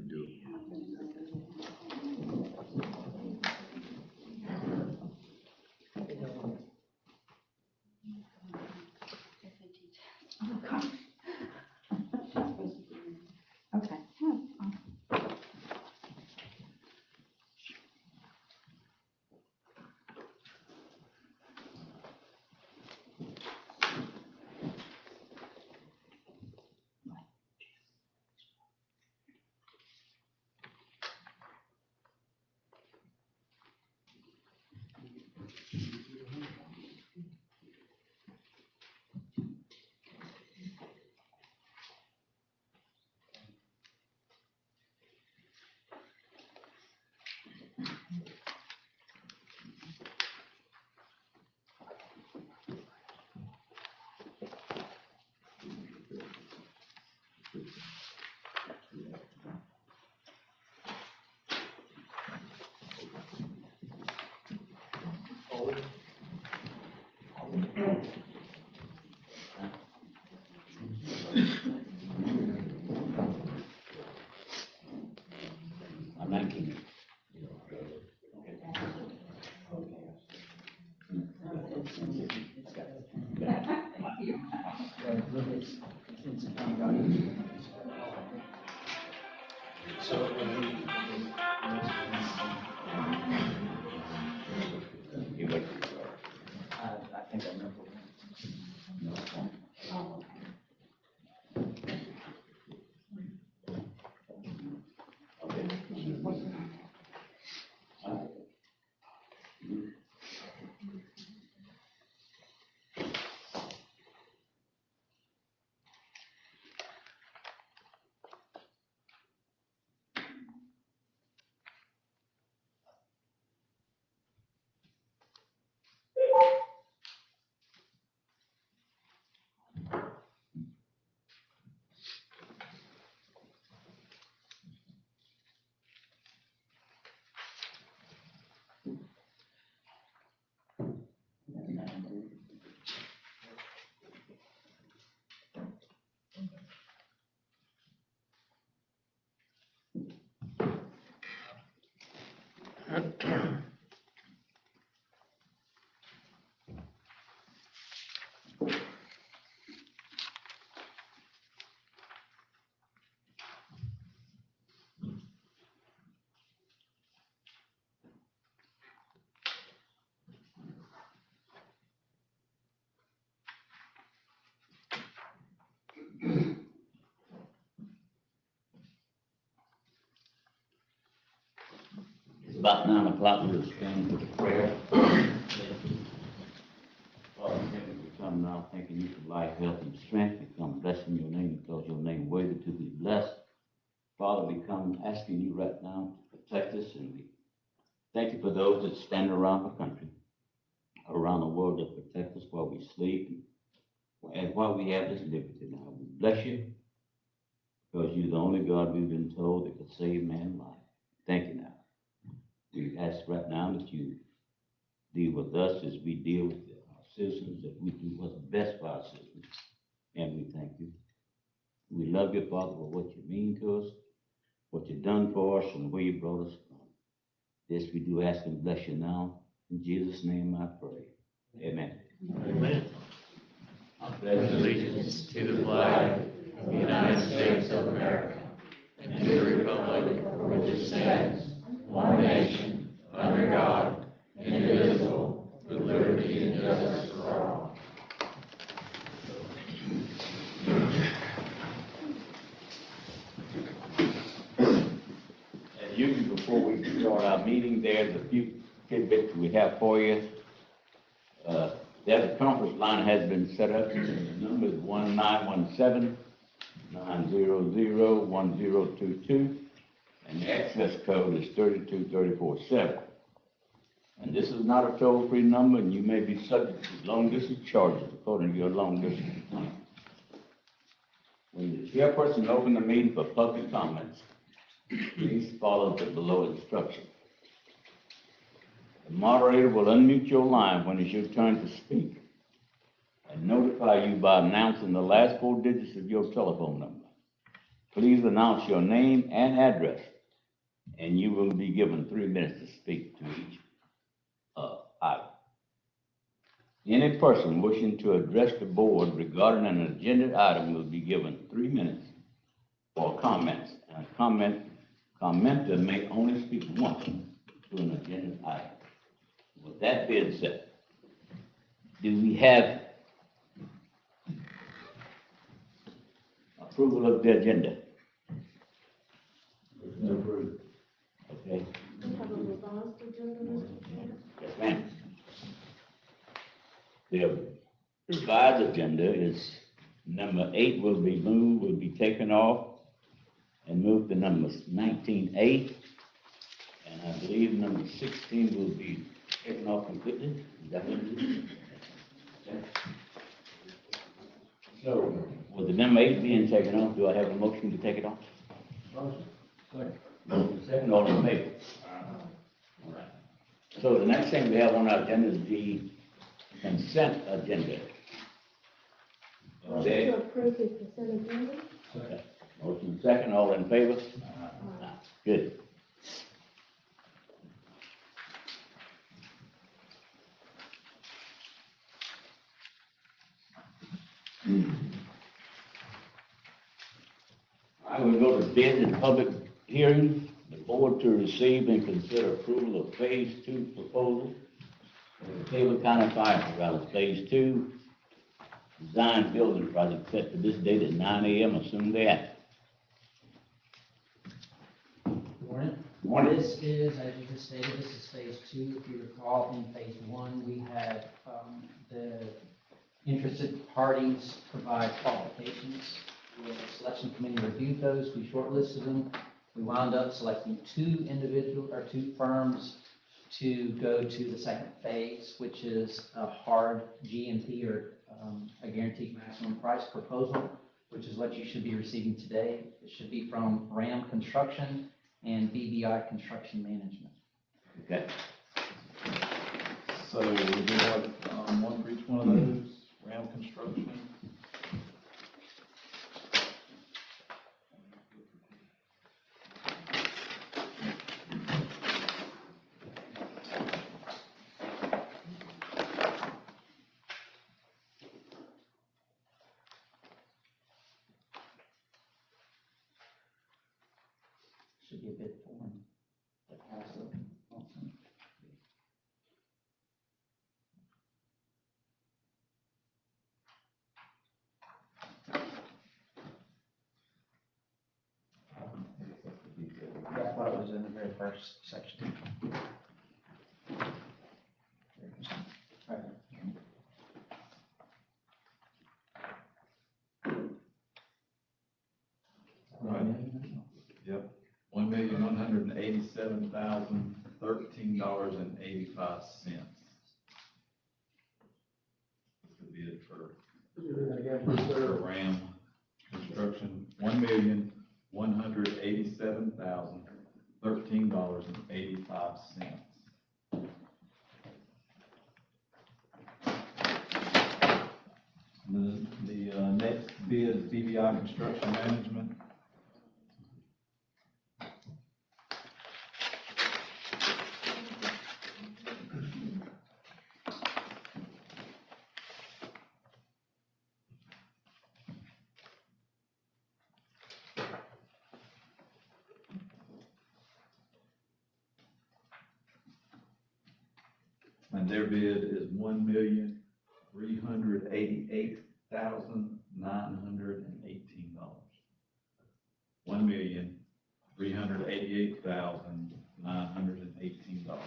and do. Okay. It's about 9 o'clock. We'll stand for prayer. Father, thank you for coming now. Thanking you for life, health, and strength. We come blessing your name because your name worthy to be blessed. Father, we come asking you right now to protect us, and we thank you for those that stand around the country, around the world, that protect us while we sleep and while we have this liberty now. We bless you because you're the only God we've been told that could save man's life. Thank you now. We ask right now that you deal with us as we deal with our citizens, that we do what's best for our citizens. And we thank you. We love you, Father, for what you mean to us, what you've done for us, and where you brought us from. This we do ask and bless you now. In Jesus' name I pray. Amen. Amen. I pledge allegiance to the flag of the United States of America and to the republic for which it stands, one nation, under God, indivisible, with liberty and justice for all. As usual, before we start our meeting, there's a few tidbits we have for you. There's a conference line has been set up. The number is 1917-900-1022, and the access code is 32347. And this is not a toll-free number, and you may be subject to long-distance charges according to your long-distance plan. When the chairperson opens the meeting for public comments, please follow the below instructions. The moderator will unmute your line when it's your turn to speak and notify you by announcing the last 4 digits of your telephone number. Please announce your name and address, and you will be given 3 minutes to speak to each item. Any person wishing to address the board regarding an agenda item will be given 3 minutes for comments. And a commenter may only speak once to an agenda item. With that being said, do we have approval of the agenda? Approved. Okay. We have a revised agenda, Mr. Chair. Yes, ma'am. The revised agenda is number 8 will be taken off and moved to number 19A. And I believe number 16 will be taken off completely. Is that what it is? Okay. So, with the number 8 being taken off, do I have a motion to take it off? Motion. Motion second, all in favor? All right. So the next thing we have on our agenda is the consent agenda. Motion to approve the consent agenda. Okay. Motion second, all in favor? Good. I will go to bid and public hearing. The board to receive and consider approval of phase 2 proposal for the Taylor County Fire Apparatus Phase 2 design building project set for this date at 9 a.m. Assume they have. Morning. This is, as you just stated, this is phase 2. If you recall, in phase 1, we had the interested parties provide qualifications. The selection committee reviewed those, we shortlisted them. We wound up selecting 2 firms to go to the second phase, which is a hard GMP or a guaranteed maximum price proposal, which is what you should be receiving today. It should be from Ram Construction and BBI Construction Management. Okay. So we do have one for each one of those, Ram Construction. Should be a bid form that has the. Yeah, I thought it was in the very first section. Right. Right. Yep, $1,187,013.85. The bid for Ram Construction, $1,187,013.85. The next bid is BBI Construction Management. And their bid is $1,388,918. $1,388,918.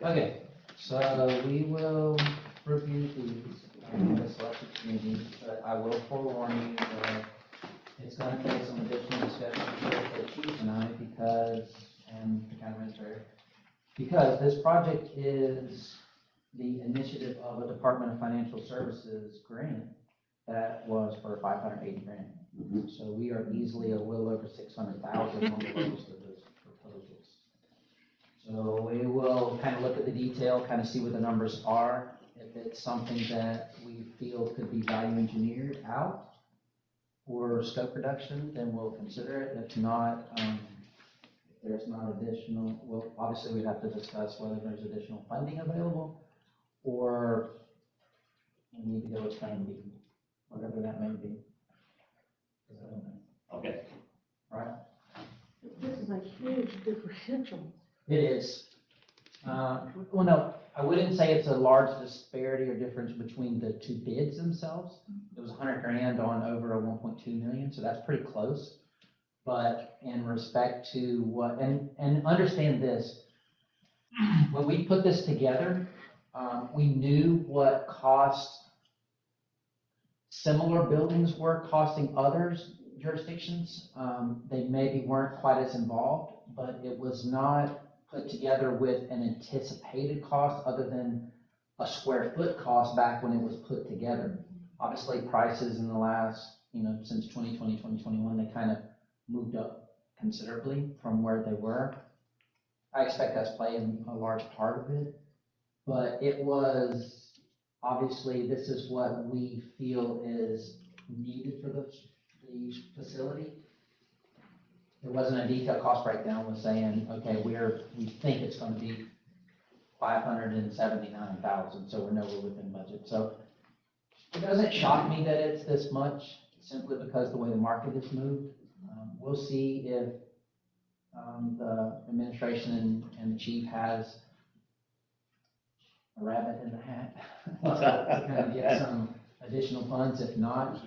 Okay, so we will review these in the selection committee, but I will forewarn you that it's gonna take some additional discussion with the chief and I and the county administrator, because this project is the initiative of a Department of Financial Services grant that was for $580,000. So we are easily a little over $600,000 on the lowest of those proposals. So we will kind of look at the detail, kind of see what the numbers are. If it's something that we feel could be value engineered out, for scope reduction, then we'll consider it. If not, if there's not additional, well, obviously we'd have to discuss whether there's additional funding available or we need to go with plan B, whatever that may be. Okay. Right? This is a huge differential. It is. Well, no, I wouldn't say it's a large disparity or difference between the two bids themselves. It was 100 grand on over a 1.2 million, so that's pretty close. But in respect to what, and understand this, when we put this together, we knew what cost similar buildings were costing others jurisdictions. They maybe weren't quite as involved, but it was not put together with an anticipated cost other than a square foot cost back when it was put together. Obviously, prices in the last, since 2020, 2021, they kind of moved up considerably from where they were. I expect that's playing a large part of it, but it was, obviously, this is what we feel is needed for the facility. There wasn't a detailed cost breakdown was saying, okay, we think it's going to be 579,000, so we're nowhere within budget. So it doesn't shock me that it's this much, simply because the way the market has moved. We'll see if the administration and the chief has a rabbit in the hat to kind of get some additional funds. If not,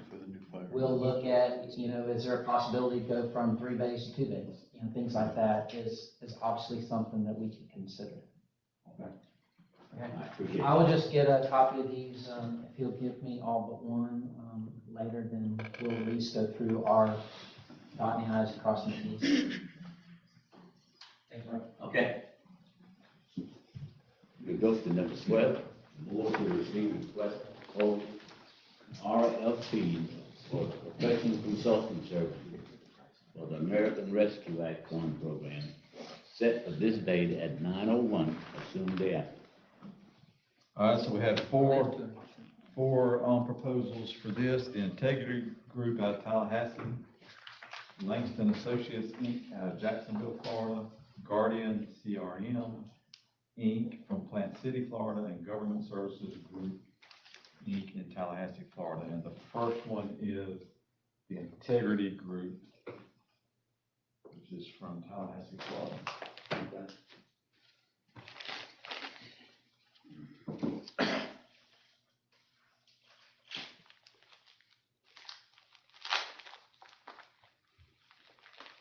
we'll look at, is there a possibility to go from 3 bays to 2 bays? Things like that is obviously something that we can consider. Okay. Okay. I appreciate I will just get a copy of these, if you'll give me all but one, later, then we'll at least go through our dotting the i's and crossing the t's. Thanks, Rob. Okay. We go to number 12, board to receive request for RFP for professional consulting services for the American Rescue Act Fund program, set for this date at 9:01, assumed day after. All right, so we have four proposals for this. The Integrity Group out of Tallahassee, Langston Associates, Inc., out of Jacksonville, Florida, Guardian CRM, Inc. from Plant City, Florida, and Government Services Group, Inc. in Tallahassee, Florida. And the first one is the Integrity Group, which is from Tallahassee, Florida. Okay.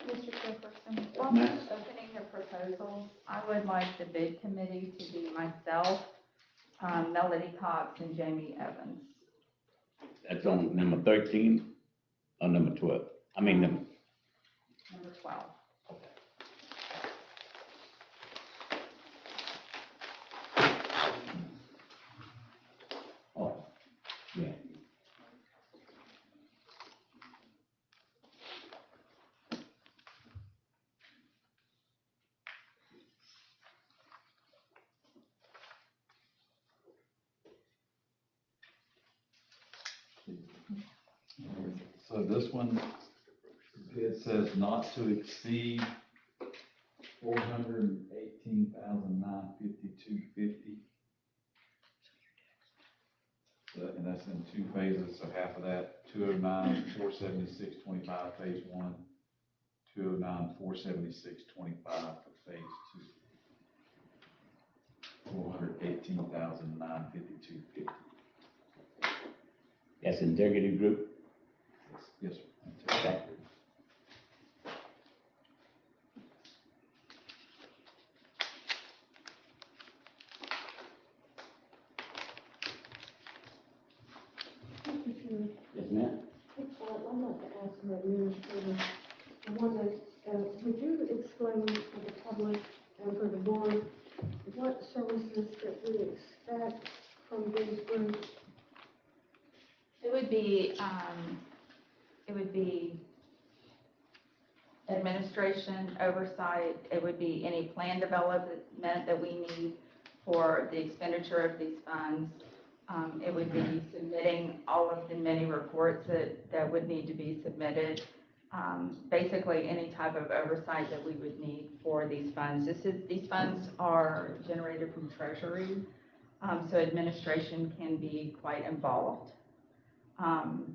Mr. Jefferson, while we're opening the proposals, I would like the bid committee to be myself, Melody Cox, and Jamie Evans. That's on number 13 or number 12? I mean, number. Number 12. Oh, yeah. So this one, it says not to exceed $418,952.50. And that's in 2 phases, so half of that, 209,476.25 phase 1, 209,476.25 for phase 2. $418,952.50. That's Integrity Group? Yes, sir. Okay. Mr. Chairman, Yes, ma'am? I'd like to ask the administrator, would you explain for the public and for the board what services that we expect from these groups? It would be administration, oversight. It would be any plan development that we need for the expenditure of these funds. It would be submitting all of the many reports that would need to be submitted. Basically, any type of oversight that we would need for these funds. These funds are generated from Treasury, so administration can be quite involved.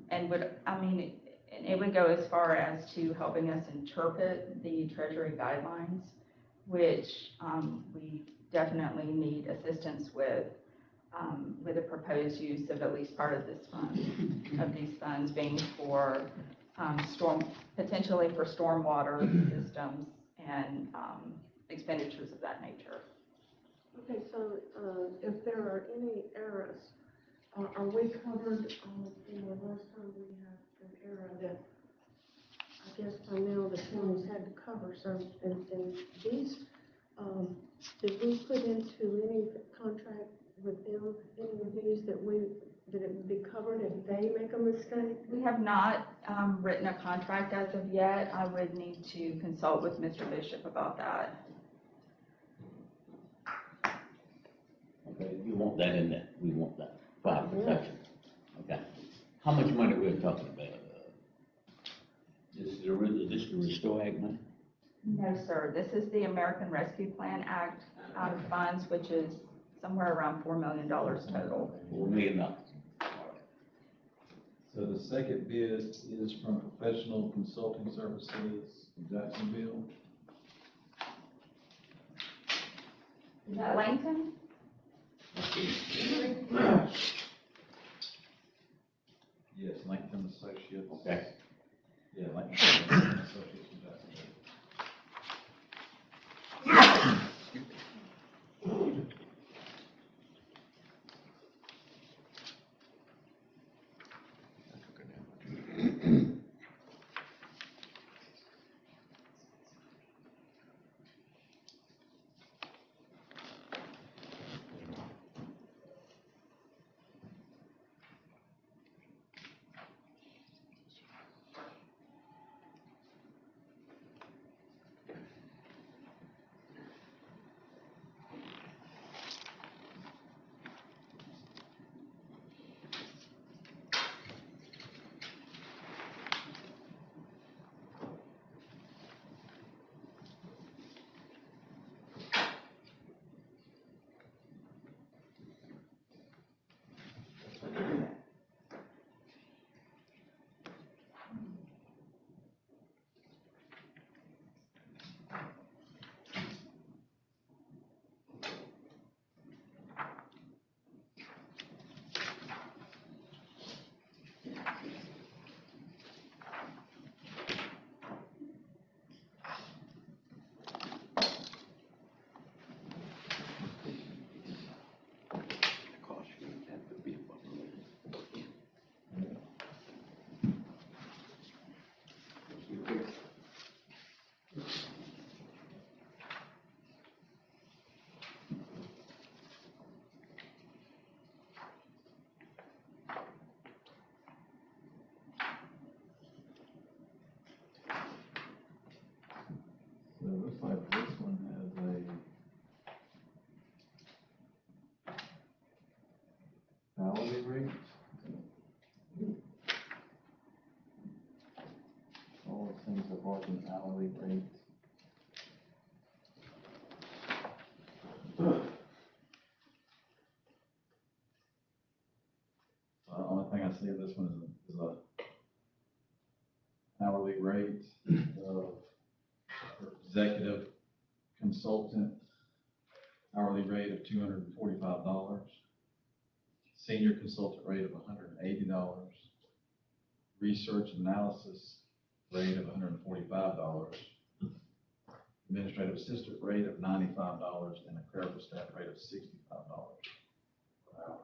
It would go as far as to helping us interpret the Treasury guidelines, which we definitely need assistance with the proposed use of at least part of this fund, of these funds being for potentially for stormwater systems and expenditures of that nature. Okay, so if there are any errors, are we covered? Last time we had an error that I guess by now the counties had to cover. So, and these, did we put into any contract with them any of these that it would be covered if they make a mistake? We have not written a contract as of yet. I would need to consult with Mr. Bishop about that. Okay, you want that in there, we want that, fire protection. Okay. How much money we're talking about? This is the Restore Act money? No, sir. This is the American Rescue Plan Act funds, which is somewhere around $4 million total. $4 million. So the second bid is from Professional Consulting Services in Jacksonville. Is that Langton? Yes, Langton Associates. Okay. Yeah, Langton Associates in Jacksonville. So it looks like this one has a hourly rate. All the things have all been hourly rate. The only thing I see of this one is a hourly rate of executive consultant, hourly rate of $245, senior consultant rate of $180, research analysis rate of $145, administrative assistant rate of $95, and a clerical staff rate of $65 per hour.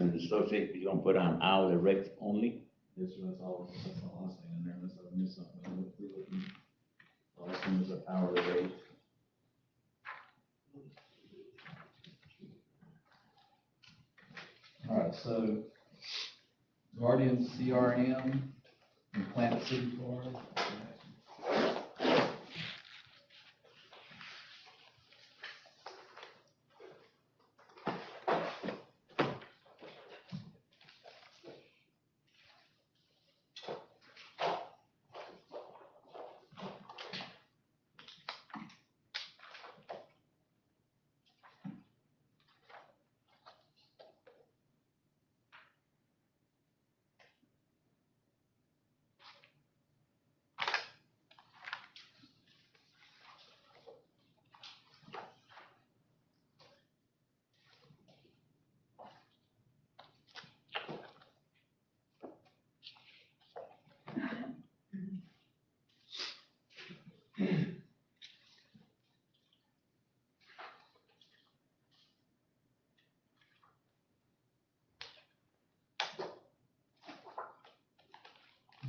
and associates, you're gonna put on hourly rates only? Yes, sir, that's all I was saying in there, unless I missed something. I looked through it. All I seen was an hourly rate. All right, so Guardian CRM in Plant City, Florida.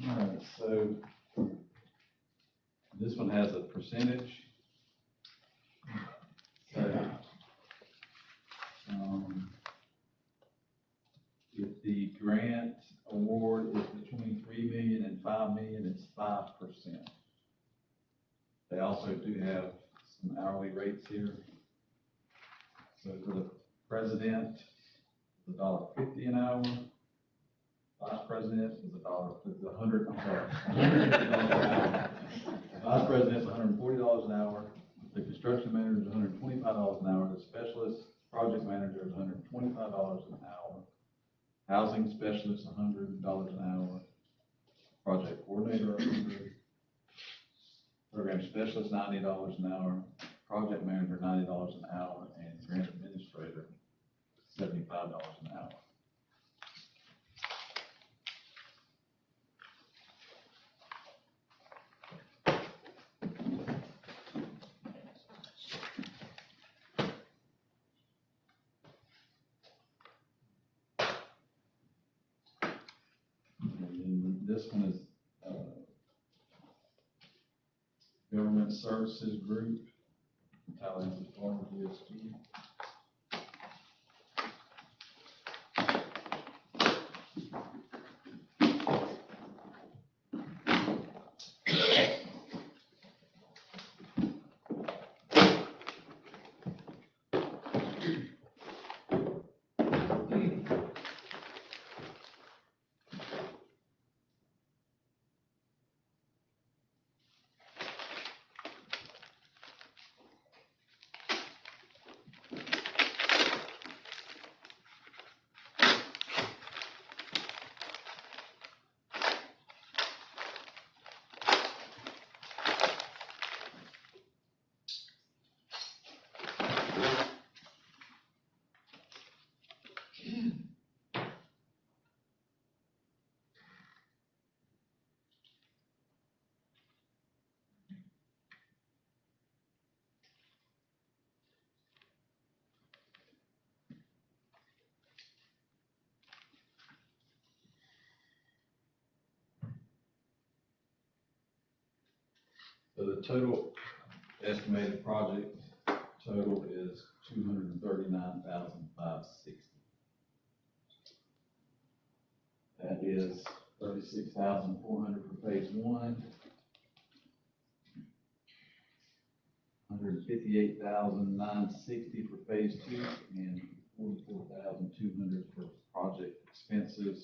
All right, so this one has a percentage. So, if the grant award is between 3 million and 5 million, it's 5%. They also do have some hourly rates here. So for the president, it's $1.50 an hour. Vice president is $100 an hour. Vice president's $140 an hour. The construction manager is $125 an hour. The specialist project manager is $125 an hour. Housing specialist, $100 an hour. Project coordinator, $100. Program specialist, $90 an hour. Project manager, $90 an hour. And grant administrator, $75 an hour. This one is Government Services Group, Tallahassee, Florida, VSG. So the total estimated project total is $239,560. That is $36,400 for phase one, $158,960 for phase two, and $44,200 for project expenses,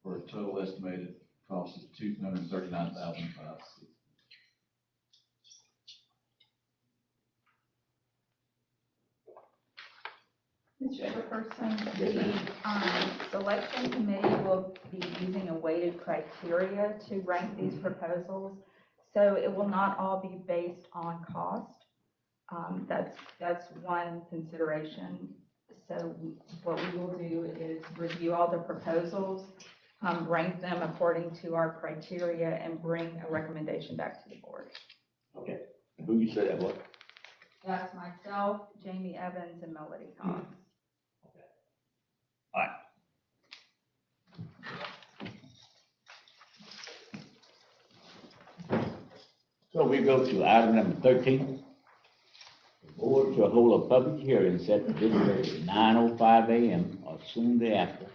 for a total estimated cost of $239,560. Mr. Chairperson, the selection committee will be using a weighted criteria to rank these proposals. So it will not all be based on cost. That's one consideration. So what we will do is review all the proposals, rank them according to our criteria, and bring a recommendation back to the board. Okay, who you said that was? That's myself, Jamie Evans, and Melody Cox. So we go to item number 13. The board shall hold a public hearing set for this day at 9:05 a.m. or soon thereafter,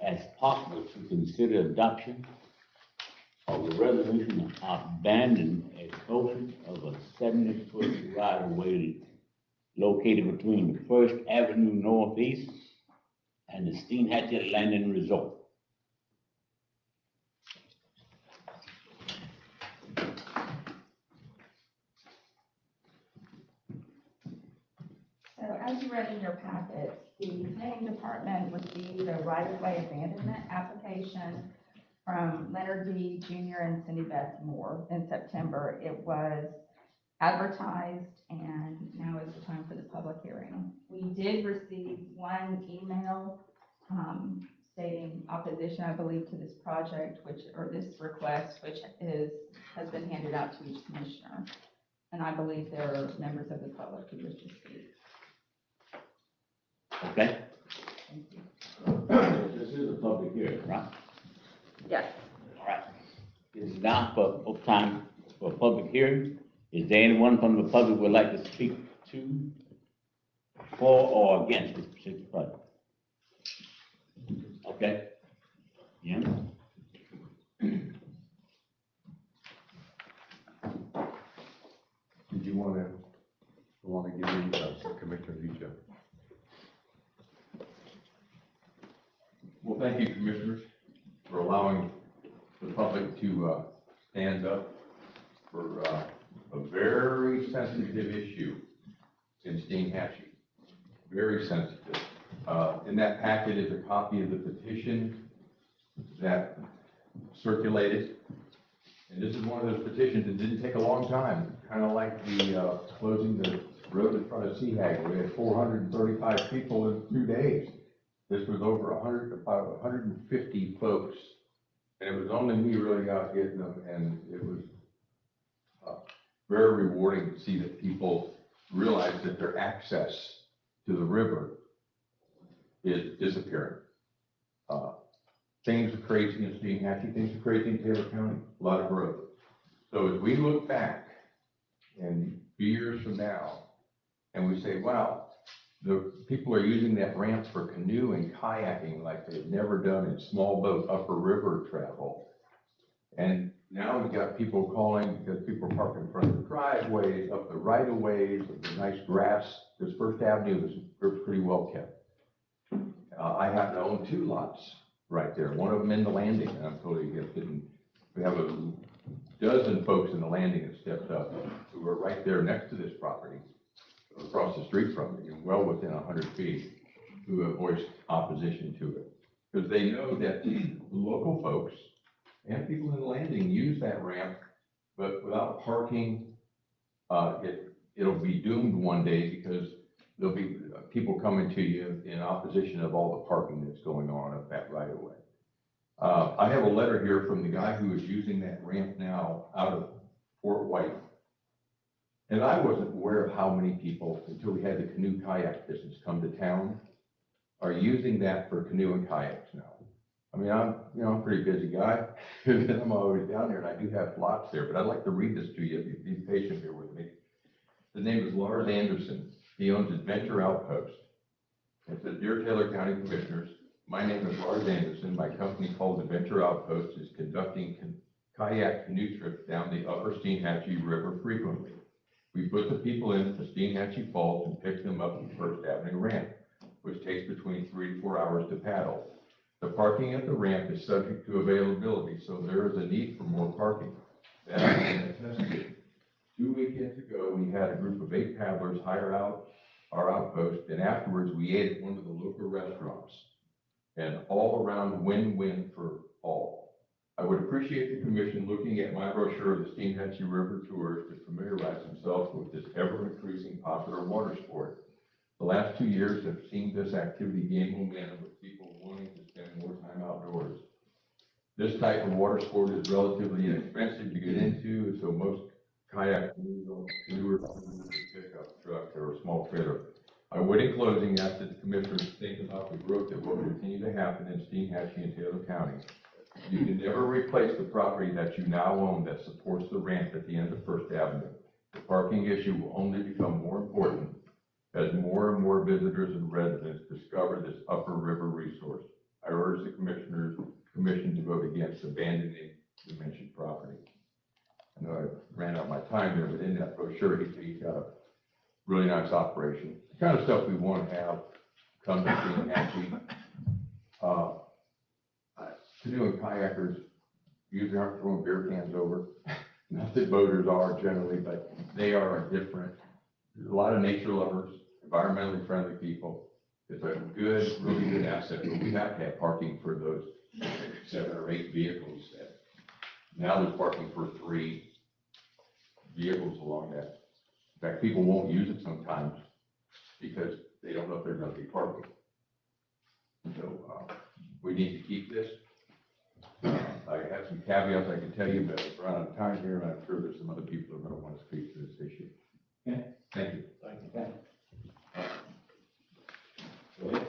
as possible to consider adoption of the resolution abandoning a portion of a 70-foot right-of-way located between the First Avenue Northeast and the Steenhatchee Landing Resort. So as you read in your packets, the planning department received a right-of-way abandonment application from Leonard D. Jr. and Cindy Beth Moore in September. It was advertised, and now is the time for the public hearing. We did receive one email stating opposition, I believe, to this project, or this request, which has been handed out to each commissioner. And I believe there are members of the public who wish to speak. Okay? Thank you. This is a public hearing, right? Yes. All right. This is now for time for a public hearing. Is there anyone from the public who would like to speak to, for, or against this particular project? Okay. Yeah. Did you want to give me Commissioner Lucha? Well, thank you, Commissioners, for allowing the public to stand up for a very sensitive issue in Steenhatchee. Very sensitive. In that packet is a copy of the petition that circulated. And this is one of those petitions that didn't take a long time, kind of like the closing the road in front of Seahag. We had 435 people in 2 days. This was over about 150 folks. And it was only me really out getting them, and it was very rewarding to see that people realize that their access to the river is disappearing. Things are crazy in Steenhatchee, things are crazy in Taylor County, a lot of growth. So as we look back and years from now, and we say, wow, the people are using that ramp for canoe and kayaking like they've never done in small boat upper river travel. And now we've got people calling because people are parking in front of the driveways, up the right of ways, the nice grass. This First Avenue is pretty well kept. I happen to own 2 lots right there, one of them in the landing, and I'm totally against it. And we have a dozen folks in the landing that stepped up who are right there next to this property, across the street from it, well within 100 feet, who have voiced opposition to it. Because they know that the local folks and people in the landing use that ramp, but without parking, it'll be doomed one day because there'll be people coming to you in opposition of all the parking that's going on up that right of way. I have a letter here from the guy who is using that ramp now out of Fort White. And I wasn't aware of how many people, until we had the canoe kayak business come to town, are using that for canoe and kayaks now. I mean, I'm a pretty busy guy, and I'm always down there, and I do have lots there, but I'd like to read this to you, if you'd be patient here with me. His name is Lars Anderson. He owns Adventure Outpost. It says, Dear Taylor County Commissioners, my name is Lars Anderson. My company called Adventure Outpost is conducting kayak canoe trips down the upper Steenhatchee River frequently. We put the people in the Steenhatchee Falls and pick them up at the First Avenue ramp, which takes between 3 to 4 hours to paddle. The parking at the ramp is subject to availability, so there is a need for more parking. That I can attest to. 2 weekends ago, we had a group of 8 paddlers hire out our outpost, and afterwards we ate at one of the local restaurants. And all around win-win for all. I would appreciate the commission looking at my brochure of the Steenhatchee River Tours to familiarize themselves with this ever-increasing popular water sport. The last 2 years have seen this activity gain momentum with people wanting to spend more time outdoors. This type of water sport is relatively inexpensive to get into, so most kayak canoes don't newer pickup truck or a small trailer. I would, in closing, ask that the commissioners think about the growth that will continue to happen in Steinhatchee and Taylor County. You can never replace the property that you now own that supports the ramp at the end of First Avenue. The parking issue will only become more important as more and more visitors and residents discover this upper river resource. I urge the commission to vote against abandoning the mentioned property. I know I ran out my time there, but in that brochure, he's got a really nice operation. The kind of stuff we want to have come to Steinhatchee. Canoe and kayakers usually aren't throwing beer cans over. Not that boaters are generally, but they are different. There's a lot of nature lovers, environmentally friendly people. It's a good, really good asset, but we have to have parking for those 7 or 8 vehicles. Now there's parking for 3 vehicles along that. In fact, people won't use it sometimes because they don't know if they're going to be parking. So we need to keep this. I have some caveats I can tell you, but we're out of time here, and I'm sure there's some other people who are going to want to speak to this issue. Okay. Thank you. Thank you. Go ahead.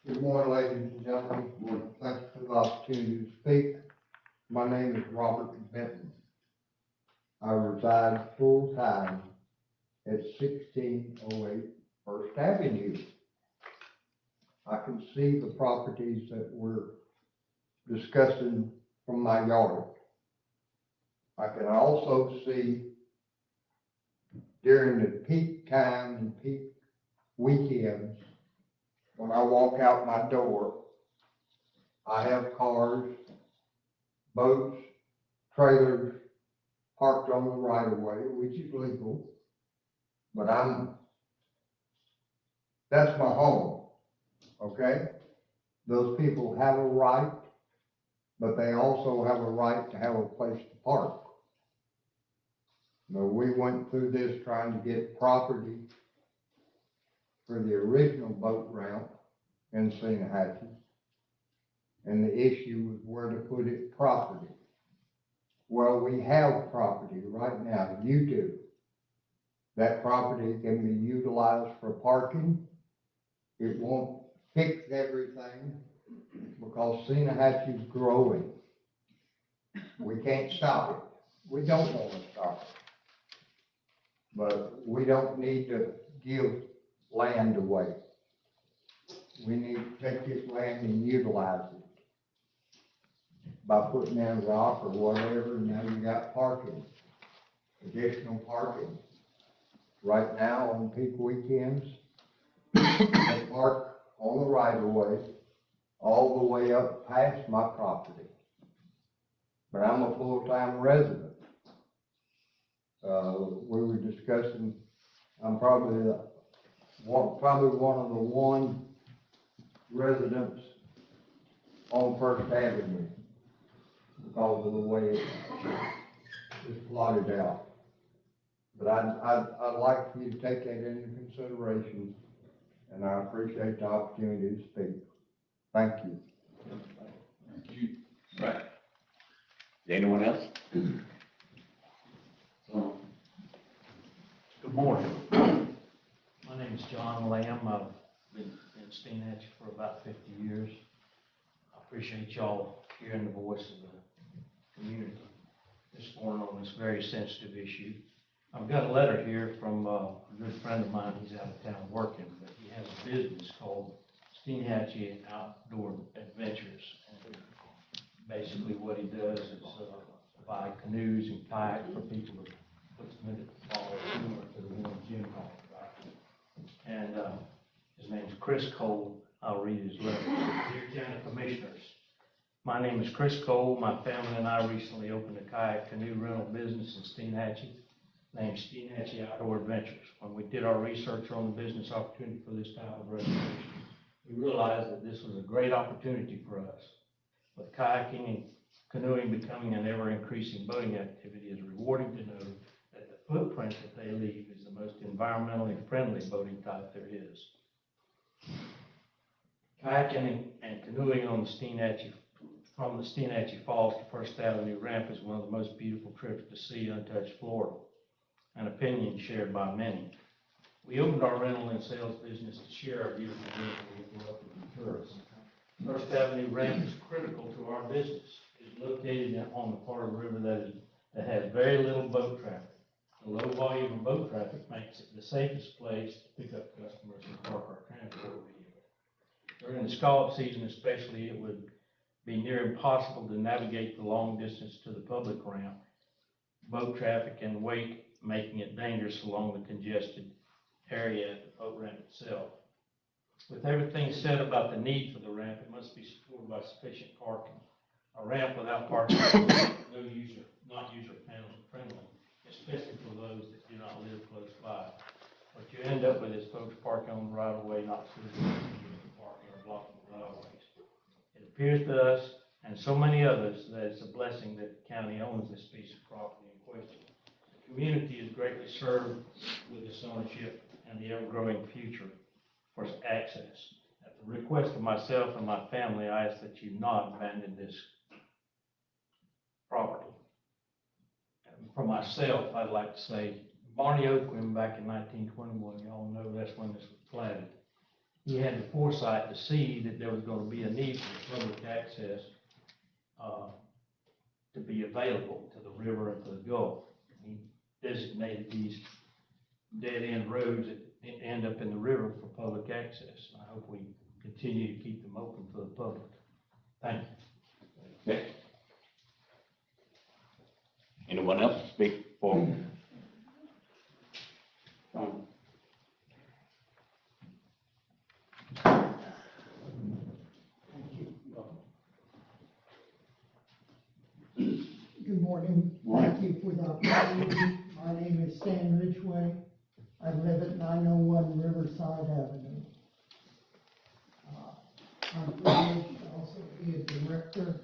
Good morning, ladies and gentlemen. Thank you for the opportunity to speak. My name is Robert Benton. I reside full-time at 1608 First Avenue. I can see the properties that we're discussing from my yard. I can also see during the peak time and peak weekends, when I walk out my door, I have cars, boats, trailers parked on the right of way, which is legal, but that's my home, okay? Those people have a right, but they also have a right to have a place to park. Now, we went through this trying to get property for the original boat ramp in Steinhatchee, and the issue was where to put it property. Well, we have property right now, you do. That property can be utilized for parking. It won't fix everything because Steinhatchee is growing. We can't stop it. We don't want to stop it. But we don't need to give land away. We need to take this land and utilize it by putting in rock or whatever, and now you got parking, additional parking. Right now, on peak weekends, they park on the right of way, all the way up past my property. But I'm a full-time resident. We were discussing, I'm probably one of the one residents on First Avenue because of the way it's plotted out. But I'd like for you to take that into consideration, and I appreciate the opportunity to speak. Thank you. Thank you. Right. Anyone else? Good morning. My name is John Lamb. I've been in Steinhatchee for about 50 years. I appreciate y'all hearing the voice of the community this morning on this very sensitive issue. I've got a letter here from a good friend of mine. He's out of town working, but he has a business called Steinhatchee Outdoor Adventures. And basically what he does is buy canoes and kayaks for people to put them in the fall similar to the one Jim talked about. And his name's Chris Cole. I'll read his letter. Dear County Commissioners, my name is Chris Cole. My family and I recently opened a kayak canoe rental business in Steinhatchee named Steinhatchee Outdoor Adventures. When we did our research on the business opportunity for this type of reservation, we realized that this was a great opportunity for us. With kayaking and canoeing becoming an ever-increasing boating activity, it is rewarding to know that the footprint that they leave is the most environmentally friendly boating type there is. Kayaking and canoeing on the Steinhatchee, from the Steinhatchee Falls to First Avenue ramp is one of the most beautiful trips to see untouched Florida. an opinion shared by many. We opened our rental and sales business to share our beautiful community with local tourists. First Avenue ramp is critical to our business. It's located on the part of the river that has very little boat traffic. The low volume of boat traffic makes it the safest place to pick up customers and park our transport vehicles. During the scallop season especially, it would be near impossible to navigate the long distance to the public ramp, boat traffic and weight making it dangerous along the congested area at the boat ramp itself. With everything said about the need for the ramp, it must be supported by sufficient parking. A ramp without parking is not user-friendly, especially for those that do not live close by. What you end up with is folks parking on the right-of-way, not suitable for parking or blocking the driveways. It appears to us, and so many others, that it's a blessing that the county owns this piece of property in question. The community is greatly served with this ownership and the ever-growing future for access. At the request of myself and my family, I ask that you not abandon this property. And for myself, I'd like to say, Barney Oaquim back in 1921, y'all know that's when this was planted. He had the foresight to see that there was going to be a need for public access to be available to the river and to the Gulf. He designated these dead-end roads that end up in the river for public access. I hope we continue to keep them open for the public. Thank you. Okay. Anyone else to speak for? Tom? Good morning. Thank you for the opportunity. My name is Stan Ridgway. I live at 901 Riverside Avenue. I'm privileged to also be a director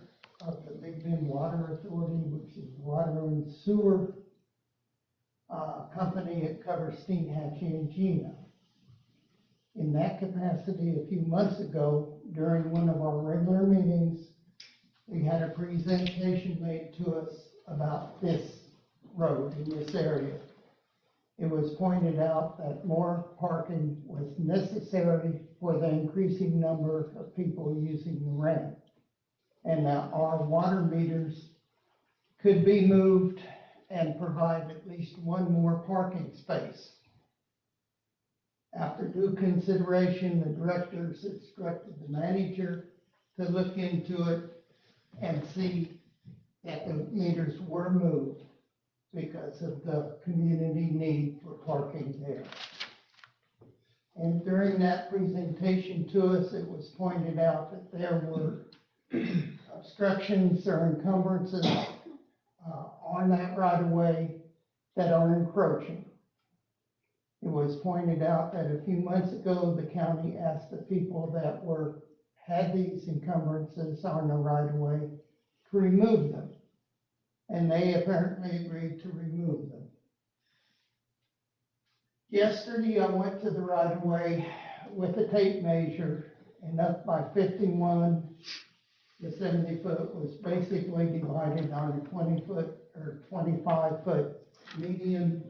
of the Big Bend Water Authority, which is water and sewer company. It covers Steenhatchee and Gina. In that capacity, a few months ago, during one of our regular meetings, we had a presentation made to us about this road in this area. It was pointed out that more parking was necessary for the increasing number of people using the ramp, and that our water meters could be moved and provide at least one more parking space. After due consideration, the directors instructed the manager to look into it and see that the meters were moved because of the community need for parking there. And during that presentation to us, it was pointed out that there were obstructions or encumbrances on that right of way that are encroaching. It was pointed out that a few months ago, the county asked the people that had these encumbrances on the right of way to remove them. And they apparently agreed to remove them. Yesterday, I went to the right of way with a tape measure, and up by 51, the 70 foot was basically divided on a 20 foot or 25 foot median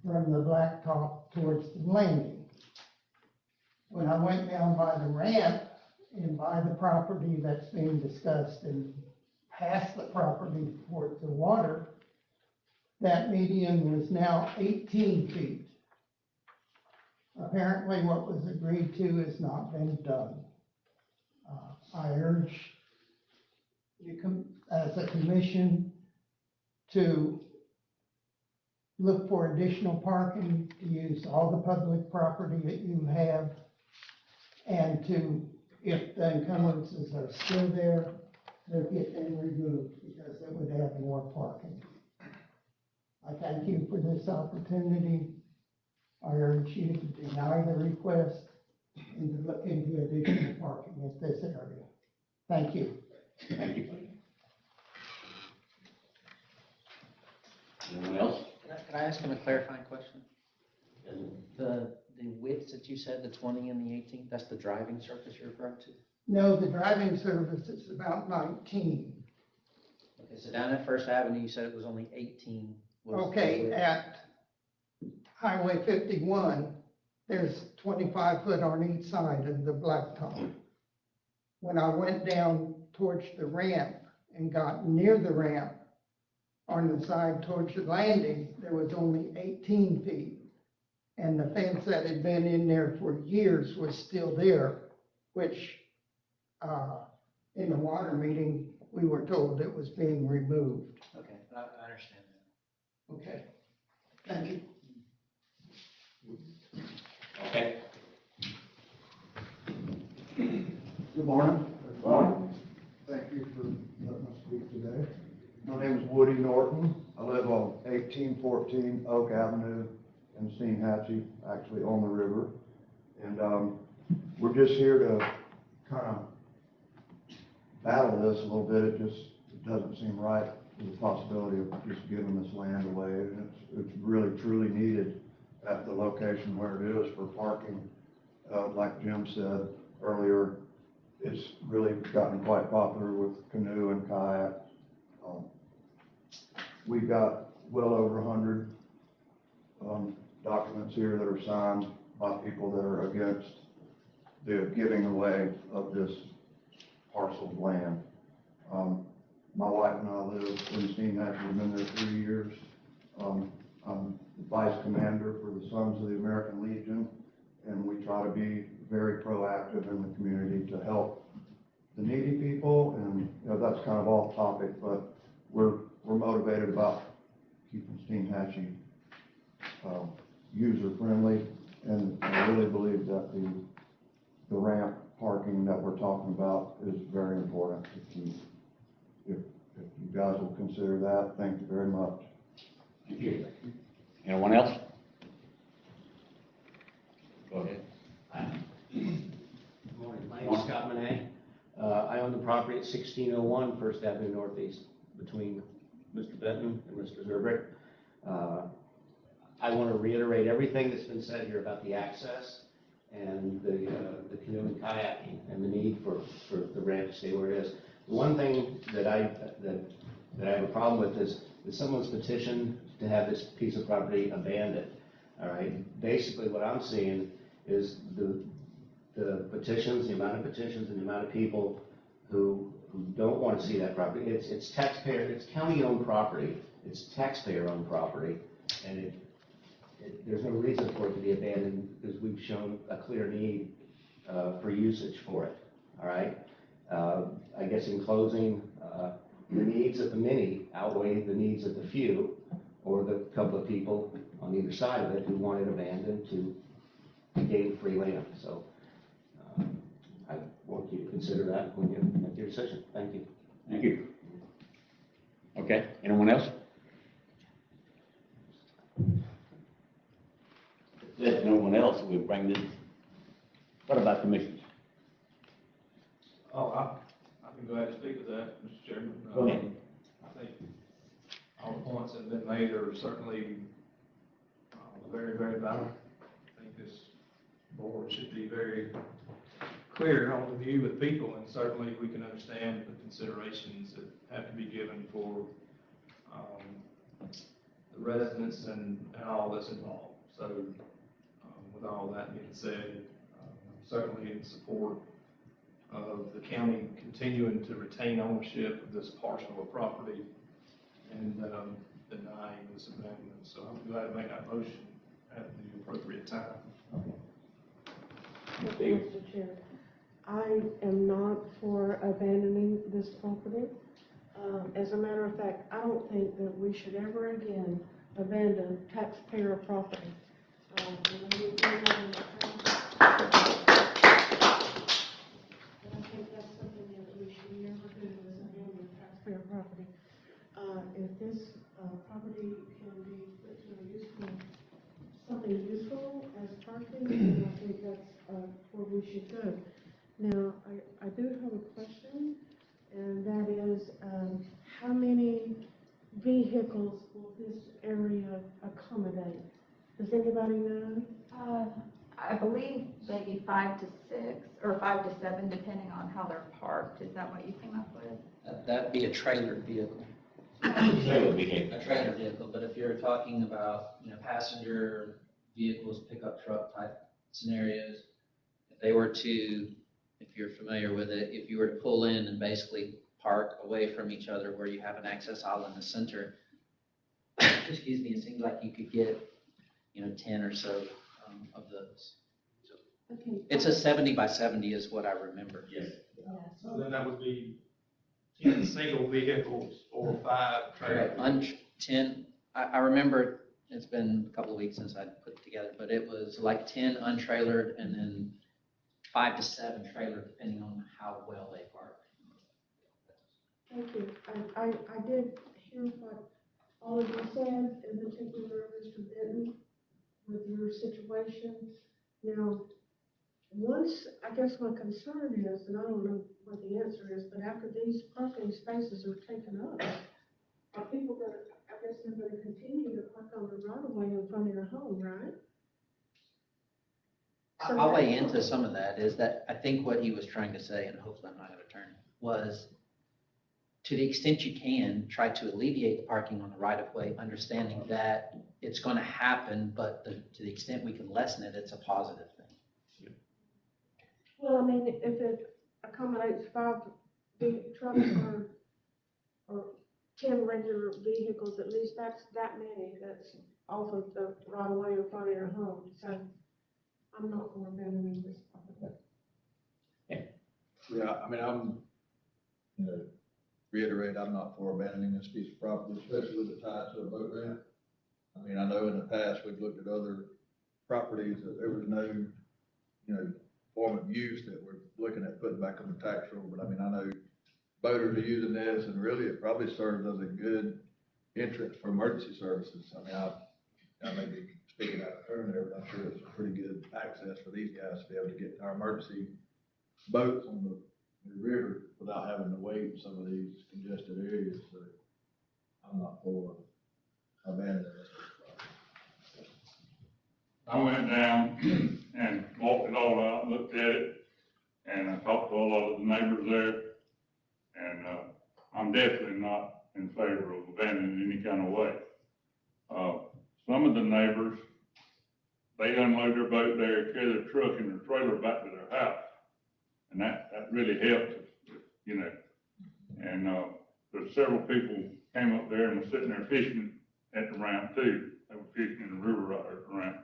from the blacktop towards the landing. When I went down by the ramp and by the property that's being discussed and past the property towards the water, that median was now 18 feet. Apparently what was agreed to has not been done. I urge you as a commission to look for additional parking, to use all the public property that you have, and to, if the encumbrances are still there, to get them removed because it would have more parking. I thank you for this opportunity. I urge you to deny the request and to look into additional parking at this area. Thank you. Thank you. Anyone else? Can I ask him a clarifying question? The widths that you said, the 20 and the 18, that's the driving surface you're referring to? No, the driving surface is about 19. Okay, so down at First Avenue, you said it was only 18. Was the Okay, width. at Highway 51, there's 25 foot on each side of the blacktop. When I went down towards the ramp and got near the ramp, on the side towards the landing, there was only 18 feet. And the fence that had been in there for years was still there, which, in the water meeting, we were told it was being removed. Okay, I understand that. Okay, thank you. Okay. Good morning. Good morning. Thank you for letting us speak today. My name is Woody Norton. I live on 1814 Oak Avenue in Steenhatchee, actually on the river. And we're just here to kind of battle this a little bit. It doesn't seem right, the possibility of just giving this land away. And it's really truly needed at the location where it is for parking. Like Jim said earlier, it's really gotten quite popular with canoe and kayak. We've got well over 100 documents here that are signed by people that are against the giving away of this parcel of land. My wife and I live in Steenhatchee. We've been there 3 years. I'm vice commander for the Sons of the American Legion, and we try to be very proactive in the community to help the needy people. And that's kind of off topic, but we're motivated about keeping Steenhatchee user friendly, and I really believe that the ramp parking that we're talking about is very important. If you guys will consider that, thank you very much. Thank you. Anyone else? Go ahead. Good morning, my name is Scott Monet. I own the property at 1601 First Avenue Northeast between Mr. Benton and Mr. Zerbrick. I want to reiterate everything that's been said here about the access and the canoe and kayaking and the need for the ramp to stay where it is. The one thing that I have a problem with is someone's petitioned to have this piece of property abandoned. All right. Basically, what I'm seeing is the petitions, the amount of petitions, and the amount of people who don't want to see that property. It's taxpayer, it's county-owned property, it's taxpayer-owned property, and there's no reason for it to be abandoned because we've shown a clear need for usage for it. All right. I guess in closing, the needs of the many outweigh the needs of the few, or the couple of people on either side of it who want it abandoned to gain free land. So I want you to consider that when you make your decision. Thank you. Thank you. Okay, anyone else? If there's no one else, we'll bring this. What about commissioners? Oh, I'd be glad to speak to that, Mr. Chairman. Go ahead. I think all the points that have been made are certainly very, very valid. I think this board should be very clear on the view with people, and certainly we can understand the considerations that have to be given for the residents and all that's involved. So with all that being said, certainly in support of the county continuing to retain ownership of this parcel of property and denying this abandonment. So I'm glad to make that motion at the appropriate time. Mr. Chair, I am not for abandoning this property. As a matter of fact, I don't think that we should ever again abandon taxpayer property. And I think that's something that we should never do, is abandon taxpayer property. If this property can be put to useful, something useful as parking, then I think that's where we should go. Now, I do have a question, and that is, how many vehicles will this area accommodate? Does anybody know? I believe maybe 5 to 6 or 5 to 7, depending on how they're parked. Is that what you came up with? That'd be a trailer vehicle. Trailer vehicle. A trailer vehicle, but if you're talking about, passenger vehicles, pickup truck type scenarios. If they were to, if you're familiar with it, if you were to pull in and basically park away from each other where you have an access aisle in the center, excuse me, it seems like you could get, 10 or so of those. Okay. It's a 70 by 70 is what I remember. Yes. So then that would be 10 single vehicles or 5 trailers. 10, I remember, it's been a couple of weeks since I put it together, but it was like 10 untrailered and then 5 to 7 trailer, depending on how well they park. Thank you. I did hear what all of you said, in particular, Mr. Benton, with your situation. Now, I guess my concern is, and I don't know what the answer is, but after these parking spaces are taken up, are people gonna, I guess they're gonna continue to park on the right of way in front of your home, right? So I'll weigh that's- into some of that, is that I think what he was trying to say, and hopefully I'm not gonna turn, was to the extent you can, try to alleviate the parking on the right of way, understanding that it's gonna happen, but to the extent we can lessen it, it's a positive thing. Well, I mean, if it accommodates 5 big trucks or 10 regular vehicles, at least that's that many, that's off of the right of way in front of your home, so I'm not for abandoning this property. Yeah, I mean, reiterate, I'm not for abandoning this piece of property, especially with it tied to a boat ramp. I mean, I know in the past, we've looked at other properties that there was no, form of use that we're looking at putting back on the tax roll, but I mean, I know boaters are using this, and really, it probably serves as a good entrance for emergency services. I mean, I may be speaking out of turn there, but I'm sure it's a pretty good access for these guys to be able to get our emergency boats on the river without having to wait in some of these congested areas, so I'm not for abandoning this. I went down and walked it all out, looked at it, and I talked to a lot of the neighbors there, and, I'm definitely not in favor of abandoning any kind of way. Some of the neighbors, they unload their boat there, carry their truck and their trailer back to their house, and that really helps, and, there's several people came up there and were sitting there fishing at the ramp too. They were fishing in the river right there at the ramp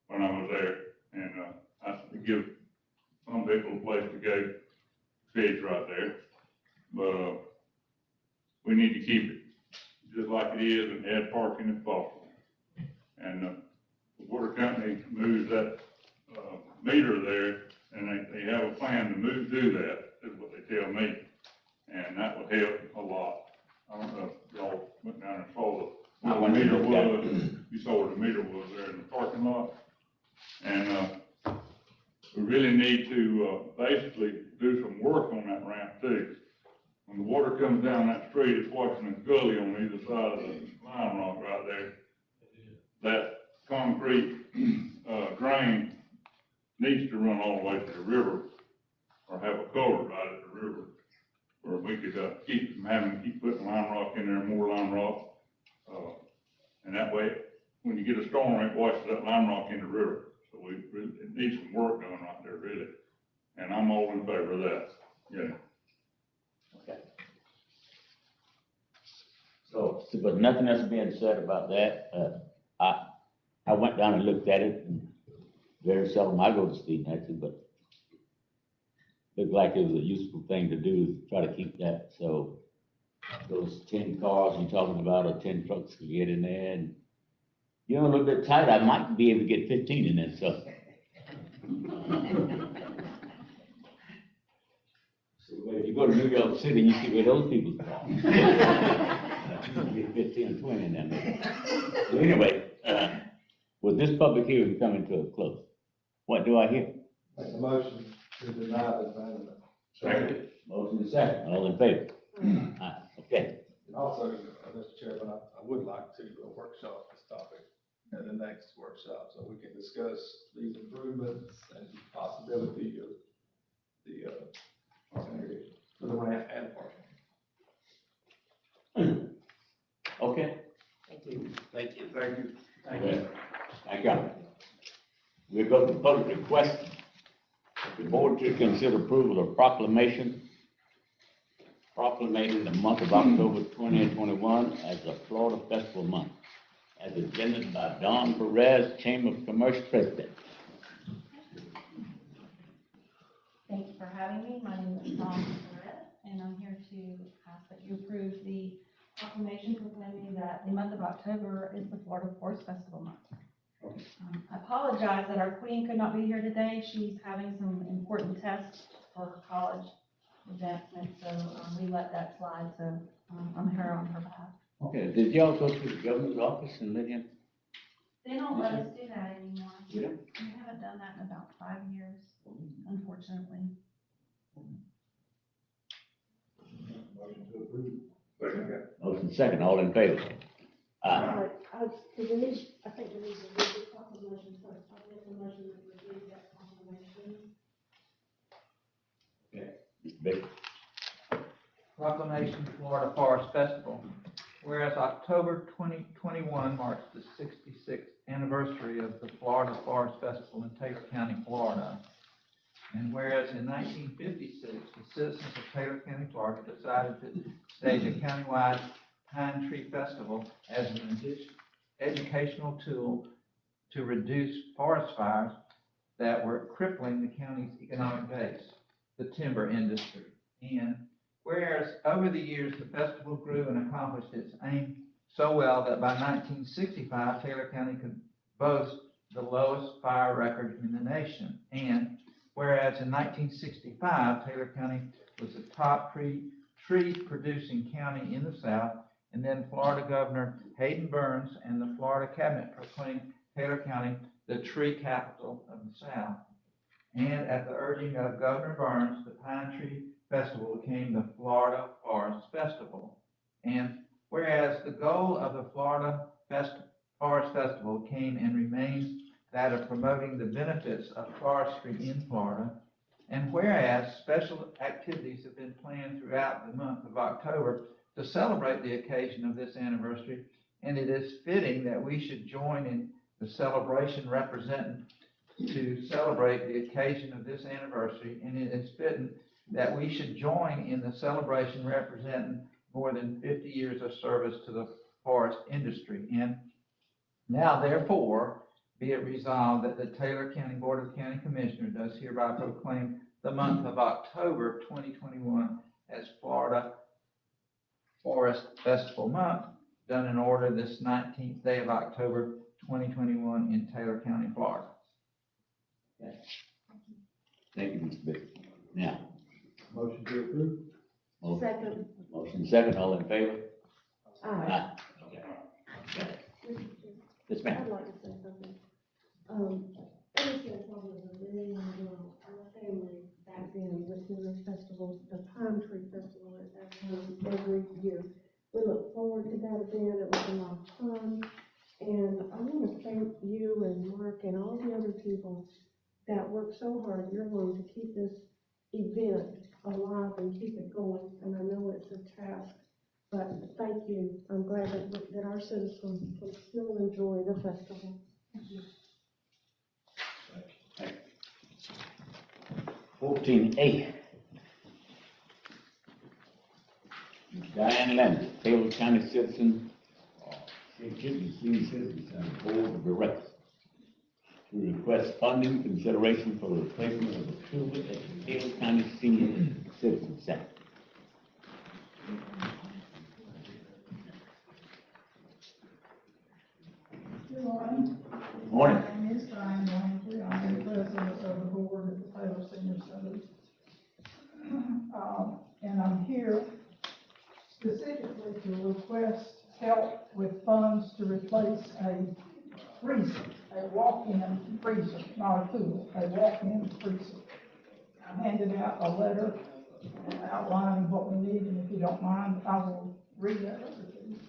when I was there, and, I give some people a place to go fish right there, but, we need to keep it just like it is and add parking if possible. And, the water company moves that, meter there, and they have a plan to do that, is what they tell me, and that would help a lot. I don't know if y'all went down and saw I where went the to meter look at was, you saw where the meter was there in the parking lot. And, we really need to, basically do some work on that ramp too. When the water comes down that street, it's washing a gully on either side of the line rock right there. That concrete, drain needs to run all the way to the river, or have a culvert right at the river, where we could, keep from having to keep putting lime rock in there, more lime rock. And that way, when you get a storm, it washes that lime rock in the river. So it needs some work done right there, really. And I'm all in favor of that, yeah. Okay. So, but nothing else being said about that. I went down and looked at it, and very seldom I go to Steve actually, but looked like it was a useful thing to do, to try to keep that, so those 10 cars you're talking about, or 10 trucks could get in there, and a little bit tight, I might be able to get 15 in there, so. If you go to New York City, you see where those people are. Get 15 or 20 in there. So anyway, with this public hearing coming to a close, what do I hear? Make a motion to deny the abandonment. Second. Motion is second, all in favor? Okay. And also, Mr. Chairman, I would like to workshop this topic at the next workshop, so we can discuss these improvements and possibility of the, parking area, for the ramp and parking. Okay. Thank you. Thank you. Thank you. We'll go to public request. The board to consider approval of proclamating the month of October 2021 as a Florida Festival Month, as agendaed by Don Perez, Chamber of Commerce President. Thank you for having me. My name is Dawn Perez, and I'm here to ask that you approve the proclamation proclaiming that the month of October is the Florida Forest Festival Month. I apologize that our queen could not be here today. She's having some important tests for her college advancement, so we let that slide, so I'm here on her behalf. Okay, did y'all go to the governor's office and let him? They don't let us do that anymore. Yeah. We haven't done that in about 5 years, unfortunately. Motion second, all in favor? Aye. Denise, I think Denise will read the proclamation first. I'll make a motion that we read that proclamation. Mr. Baker. Proclamation Florida Forest Festival. Whereas October 2021 marks the 66th anniversary of the Florida Forest Festival in Taylor County, Florida. And whereas in 1956, the citizens of Taylor County, Florida decided to stage a countywide pine tree festival as an educational tool to reduce forest fires that were crippling the county's economic base, the timber industry. And whereas over the years, the festival grew and accomplished its aim so well that by 1965, Taylor County could boast the lowest fire record in the nation. And whereas in 1965, Taylor County was the top tree-producing county in the South, and then Florida Governor Hayden Burns and the Florida Cabinet proclaimed Taylor County the tree capital of the South. And at the urging of Governor Burns, the Pine Tree Festival became the Florida Forest Festival. And whereas the goal of the Florida Forest Festival came and remains that of promoting the benefits of forestry in Florida, and whereas special activities have been planned throughout the month of October to celebrate the occasion of this anniversary, and it is fitting that we should join in the celebration representing to celebrate the occasion of this anniversary, and it is fitting that we should join in the celebration representing more than 50 years of service to the forest industry. And now, therefore, be it resolved that the Taylor County Board of County Commissioners does hereby proclaim the month of October 2021 as Florida Forest Festival Month, done in order this 19th day of October 2021 in Taylor County, Florida. Thank you, Mr. Baker. Now, Motion to approve? Second. motion second, all in favor? Aye. Okay. Yes, ma'am. I'd like to say something. Ever since I was a very young girl, our family back then went to the festival, the Pine Tree Festival at that time every year. We look forward to that event. It was a lot of fun. And I want to thank you and Mark and all the other people that worked so hard year long to keep this event alive and keep it going. And I know it's a task, but thank you. I'm glad that our citizens can still enjoy the festival. 14A. Diane Lambert, Taylor County citizen, senior citizen and board of directors, to request funding consideration for the replacement of the tuba at the Taylor County Senior Citizen Center. Good morning. Morning. My name is Diane Langford. I am president of the board at the Taylor Senior Center. And I'm here specifically to request help with funds to replace a freezer, a walk-in freezer, not a cooler, a walk-in freezer. I handed out a letter outlining what we need, and if you don't mind, I will read that over to you.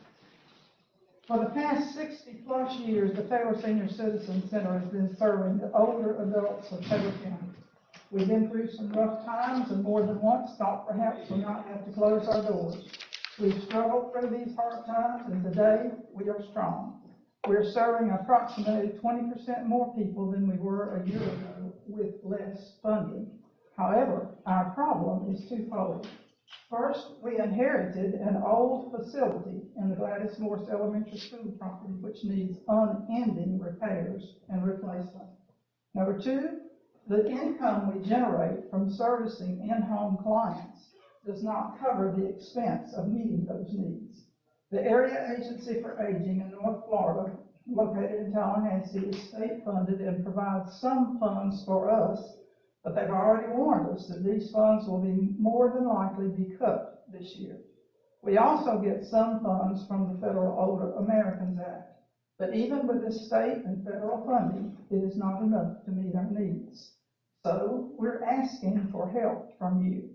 For the past 60-plus years, the Taylor Senior Citizen Center has been serving the older adults of Taylor County. We've been through some rough times and more than once thought perhaps we might have to close our doors. We've struggled through these hard times, and today we are strong. We're serving approximately 20% more people than we were a year ago with less funding. However, our problem is twofold. First, we inherited an old facility in the Gladys Morse Elementary School property which needs unending repairs and replacement. Number two, the income we generate from servicing in-home clients does not cover the expense of meeting those needs. The Area Agency for Aging in North Florida, located in Tallahassee, is state-funded and provides some funds for us, but they've already warned us that these funds will be more than likely be cut this year. We also get some funds from the Federal Older Americans Act, but even with this state and federal funding, it is not enough to meet our needs. So we're asking for help from you.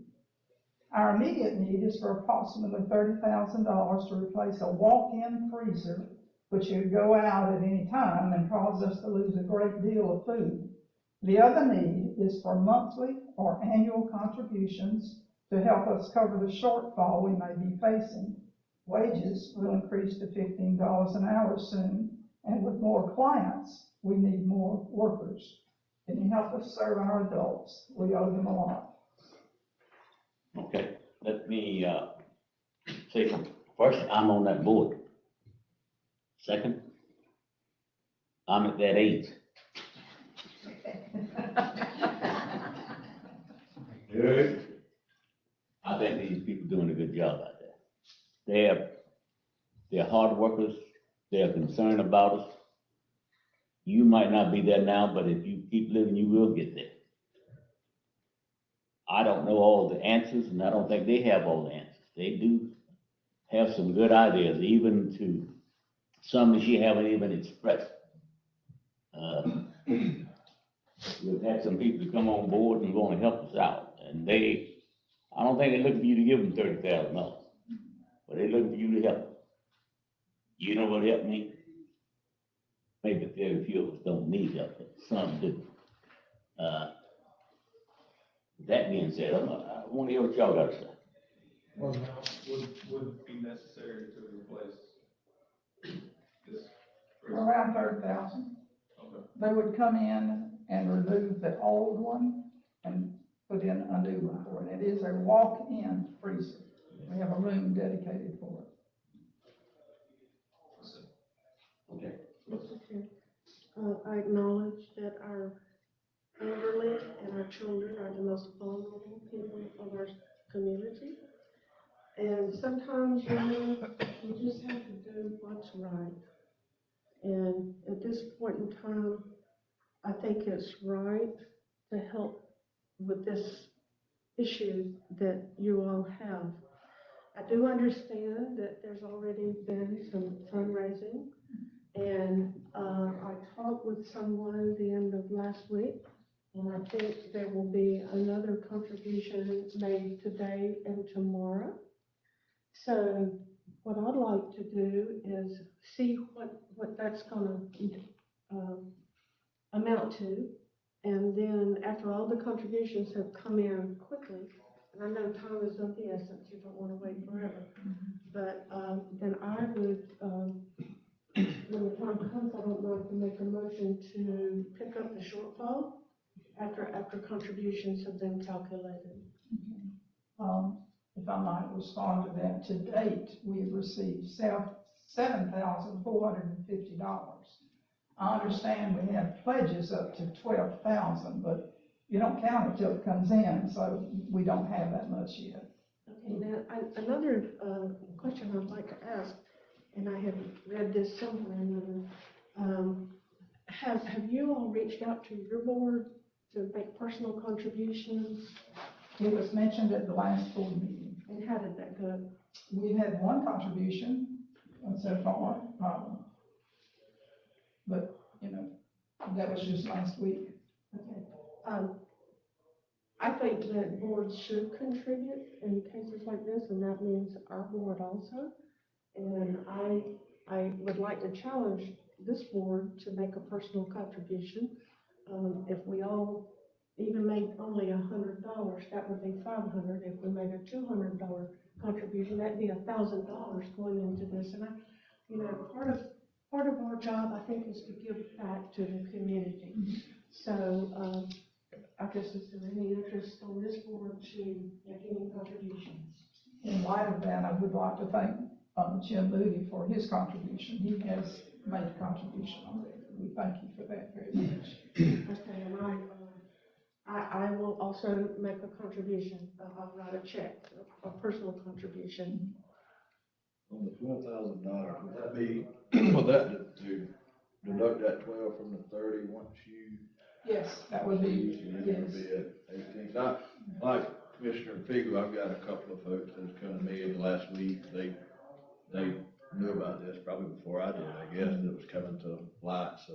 Our immediate need is for approximately $30,000 to replace a walk-in freezer, which would go out at any time and cause us to lose a great deal of food. The other need is for monthly or annual contributions to help us cover the shortfall we may be facing. Wages will increase to $15 an hour soon, and with more clients, we need more workers. Can you help us serve our adults? We owe them a lot. Okay, let me, say something. First, I'm on that board. Second, I'm at that age. Third, I think these people doing a good job out there. They're hard workers. They're concerned about us. You might not be there now, but if you keep living, you will get there. I don't know all the answers, and I don't think they have all the answers. They do have some good ideas, even to some that she haven't even expressed. We've had some people to come on board and want to help us out, and I don't think they're looking for you to give them $30,000, but they're looking for you to help them. You know what help means? Maybe very few of us don't need help, but some do. That being said, I want to hear what y'all got to say. What amount would be necessary to replace this? Around 30,000. Okay. They would come in and remove the old one and put in a new one for it. It is a walk-in freezer. We have a room dedicated for it. Okay. Mr. Chair, I acknowledge that our elderly and our children are the most vulnerable people of our community. And sometimes, you just have to do what's right. And at this point in time, I think it's right to help with this issue that you all have. I do understand that there's already been some fundraising, and I talked with someone the end of last week, and I think there will be another contribution made today and tomorrow. So what I'd like to do is see what that's gonna amount to, and then after all the contributions have come in quickly, and I know time is of the essence, you don't wanna wait forever, but then I would, when the time comes, I don't know if to make a motion to pick up the shortfall after contributions have been calculated. If I might respond to that, to date, we've received $7,450. I understand we have pledges up to $12,000, but you don't count it till it comes in, so we don't have that much yet. Okay, now, another question I'd like to ask, and I have read this somewhere or another, have you all reached out to your board to make personal contributions? It was mentioned at the last board meeting. And how did that go? We had one contribution so far, but, that was just last week. Okay. I think that boards should contribute in cases like this, and that means our board also. And I would like to challenge this board to make a personal contribution. If we all even made only $100, that would be $500. If we made a $200 contribution, that'd be $1,000 going into this. And part part of our job, I think, is to give back to the community. So, I guess is there any interest on this board to make any contributions? In light of that, I would like to thank Jim Moody for his contribution. He has made a contribution already. We thank you for that very much. Okay, and I will also make a contribution. I'll write a check, a personal contribution. On the $12,000, would that be, would that to deduct that 12 from the 30 once you? Yes, that would be, And then it'll be at 18. Not like Commissioner Fiegel, I've got a couple of folks that's come to me in the last week. They knew about this probably before I did, I guess, that it was coming to light. So,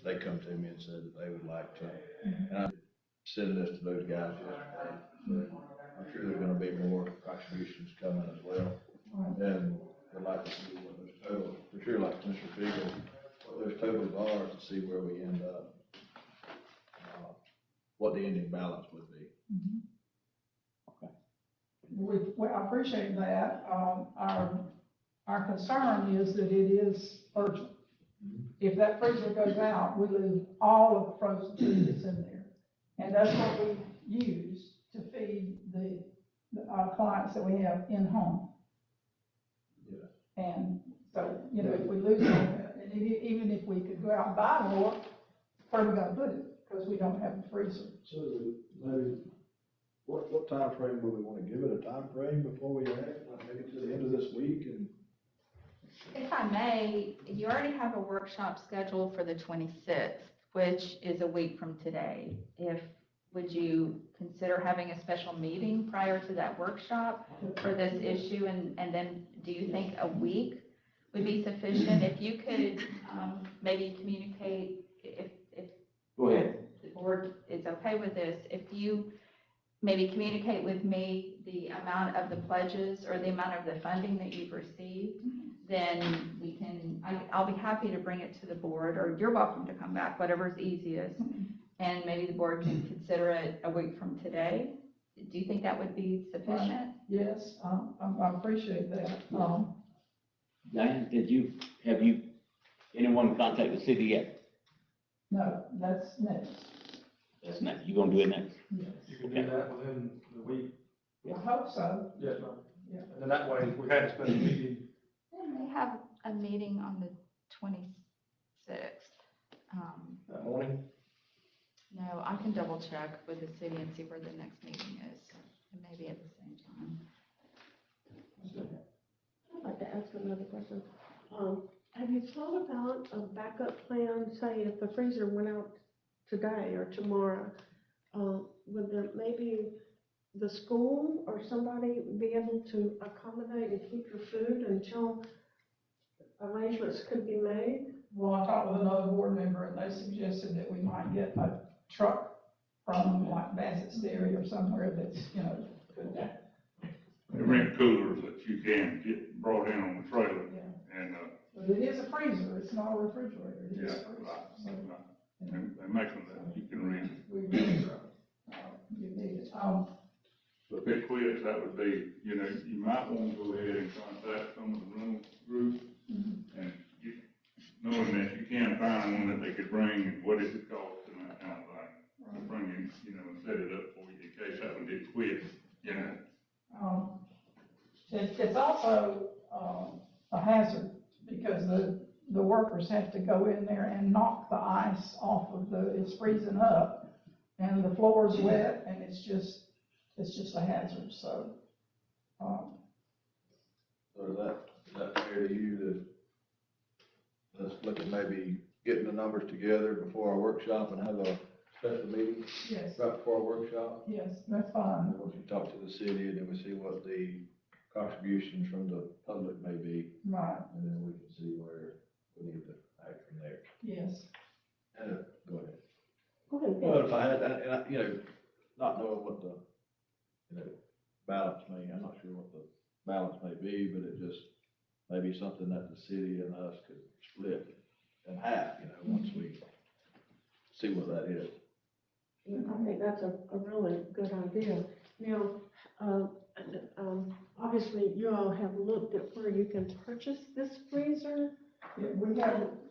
they come to me and said that they would like to. And I'm sending this to those guys yesterday. So I'm sure there's gonna be more contributions coming as well. And I'd like to see what those totals, for sure, like Commissioner Fiegel, what those totals are to see where we end up. What the ending balance would be. I appreciate that. Our concern is that it is urgent. If that freezer goes out, we lose all of the frozen food that's in there. And that's what we use to feed our clients that we have in-home. Yeah. And so, you know, if we lose all that, and even if we could go out and buy more, where are we gonna put it? Because we don't have a freezer. So maybe, what time frame would we want to give it, a time frame before we act, like maybe to the end of this week and? If I may, you already have a workshop scheduled for the 26th, which is a week from today. Would you consider having a special meeting prior to that workshop for this issue? And then do you think a week would be sufficient? If you could maybe communicate, if Go ahead. the board is okay with this, if you maybe communicate with me the amount of the pledges or the amount of the funding that you've received, then we can, I'll be happy to bring it to the board, or you're welcome to come back, whatever's easiest. And maybe the board can consider it a week from today. Do you think that would be sufficient? Yes, I appreciate that. Diane, have you, anyone contact the city yet? No, that's next. That's next, you gonna do it next? Yes. You can do that within the week. I hope so. Yes, ma'am. Yeah. And then that way, if we had a special meeting, We have a meeting on the 26th. that morning, No, I can double check with the city and see where the next meeting is. It may be at the same time. I'd like to ask another question. Have you thought about a backup plan, say if the freezer went out today or tomorrow? Would there maybe the school or somebody be able to accommodate and keep your food until arrangements could be made? Well, I talked with another board member and they suggested that we might get a truck from like Bassett's Dairy or somewhere that's, you know, could. They rent coolers that you can get brought in on the trailer, Yeah. and, But it is a freezer, it's not a refrigerator, it is yeah, a freezer. right, So, right. you know, They make them that you can rent. we really, you need it. So if it quits, that would be, you know, you might want to go ahead and contact some of the rental groups, and knowing that you can find one that they could bring, and what is it cost and that kind of thing. To bring in, you know, and set it up for you in case that one did quit, you know. It's also, a hazard because the workers have to go in there and knock the ice off of it's freezing up and the floor's wet and it's just a hazard, so. So is that fair to you that, let's look at maybe getting the numbers together before our workshop and have a special meeting Yes, right before our workshop? yes, that's fine. And we can talk to the city and then we see what the contributions from the public may be, Right, and then we can see where we need to act from there. yes. Go ahead. Go ahead. Well, if I had, and I, you know, not knowing what the, you know, balance may, I'm not sure what the balance may be, but it just may be something that the city and us could split in half, you know, once we see what that is. I think that's a really good idea. Now, obviously, you all have looked at where you can purchase this freezer. Yeah,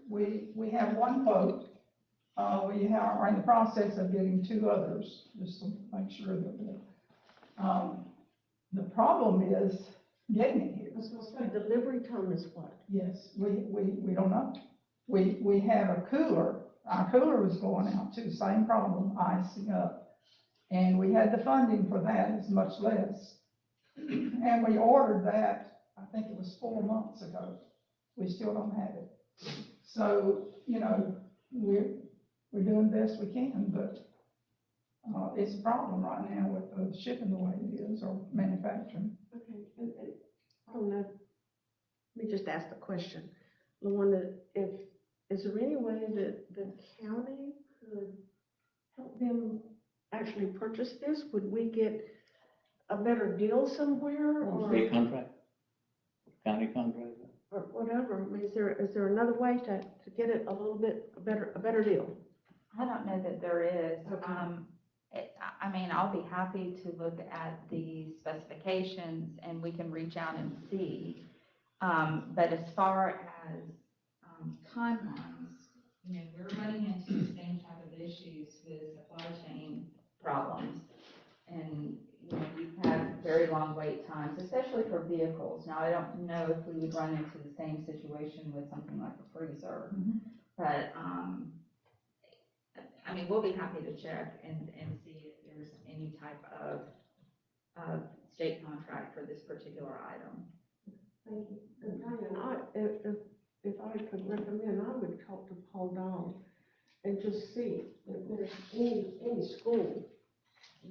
we have one quote. Are in the process of getting two others, just to make sure that, the problem is getting it here. The delivery time is what? Yes, we don't know. We have a cooler, our cooler was going out too, same problem, icing up. And we had the funding for that, it's much less. And we ordered that, I think it was 4 months ago. We still don't have it. So, you know, we're doing the best we can, but, it's a problem right now with the shipping the way it is, or manufacturing. Okay, and I don't know, let me just ask the question. Luana, is there any way that the county could help them actually purchase this? Would we get a better deal somewhere, or? State contract? County contract? Or whatever, I mean, is there another way to get it a little bit, a better deal? I don't know that there is. Okay. I mean, I'll be happy to look at the specifications and we can reach out and see. But as far as, timelines, you know, we're running into the same type of issues with supply chain problems. And, you know, we've had very long wait times, especially for vehicles. Now, I don't know if we would run into the same situation with something like a freezer. Mhm. But, I mean, we'll be happy to check and see if there's any type of state contract for this particular item. Thank you. And Diane, if I could recommend, I would talk to Paul Dahl and just see if there's any school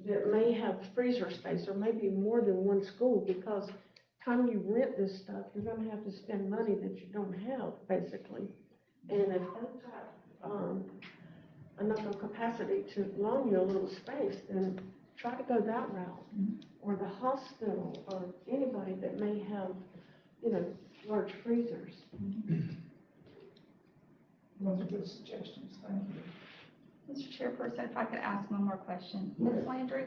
that may have freezer space, or maybe more than one school, because time you rent this stuff, you're gonna have to spend money that you don't have, basically. And if they've got, enough of capacity to loan you a little space, then try to go that route. Or the hospital, or anybody that may have, you know, large freezers. Those are good suggestions, thank you. Mr. Chairperson, if I could ask one more question. Ms. Landry,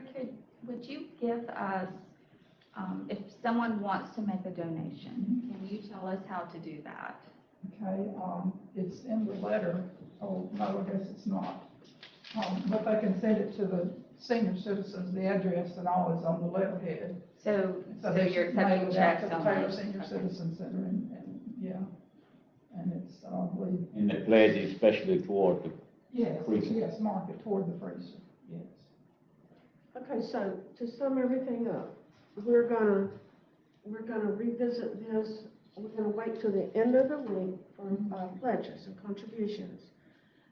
would you give us, if someone wants to make a donation, can you tell us how to do that? Okay, it's in the letter. Oh, no, I guess it's not. But they can send it to the senior citizens, the address and all is on the letterhead. So they you're should mail accepting it out checks to the on Taylor those? Senior Okay. Citizen Center and, yeah. And it's, I believe, And the pledge especially toward the yes, freezer. yes, mark it toward the freezer, yes. Okay, so to sum everything up, we're gonna revisit this. We're gonna wait till the end of the week for pledges and contributions.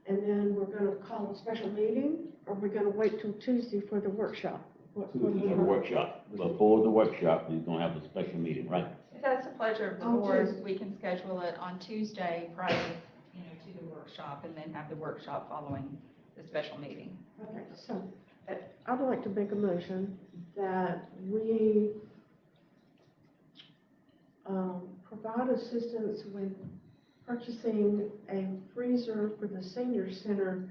And then we're gonna call a special meeting, or we're gonna wait till Tuesday for the workshop? What do we The want? workshop. Before the workshop, we're gonna have a special meeting, right? If that's the pleasure of the On board, Tuesday. we can schedule it on Tuesday prior, you know, to the workshop, and then have the workshop following the special meeting. Okay, so I'd like to make a motion that we provide assistance with purchasing a freezer for the senior center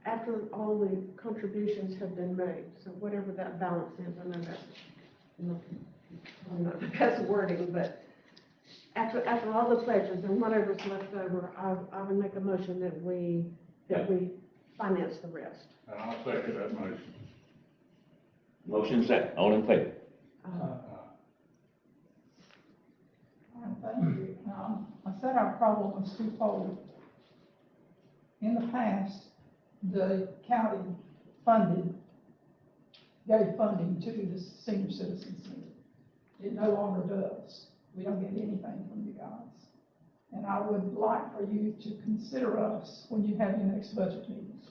after all the contributions have been made. So whatever that balance is, I know that's, that's wording, but after all the pledges and whatever's left over, I would make a motion that we finance the rest. And I'll second that motion. Motion second, all in favor? Thank you. I said our problem was twofold. In the past, the county gave funding to the senior citizen center. It no longer does. We don't get anything from you guys. And I would like for you to consider us when you have your next budget meeting.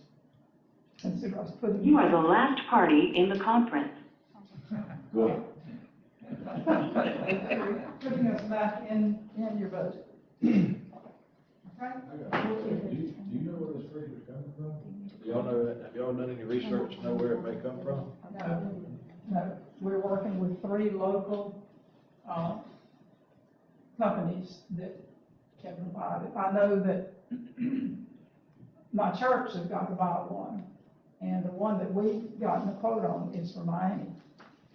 Consider us putting. You are the last party in the conference. Go ahead. Putting us back in your budget. Okay? Do you know where this freezer's coming from? Have y'all done any research to know where it may come from? No, we're working with 3 local, companies that can provide it. I know that my church has got to buy one, and the one that we've gotten a quote on is from Miami.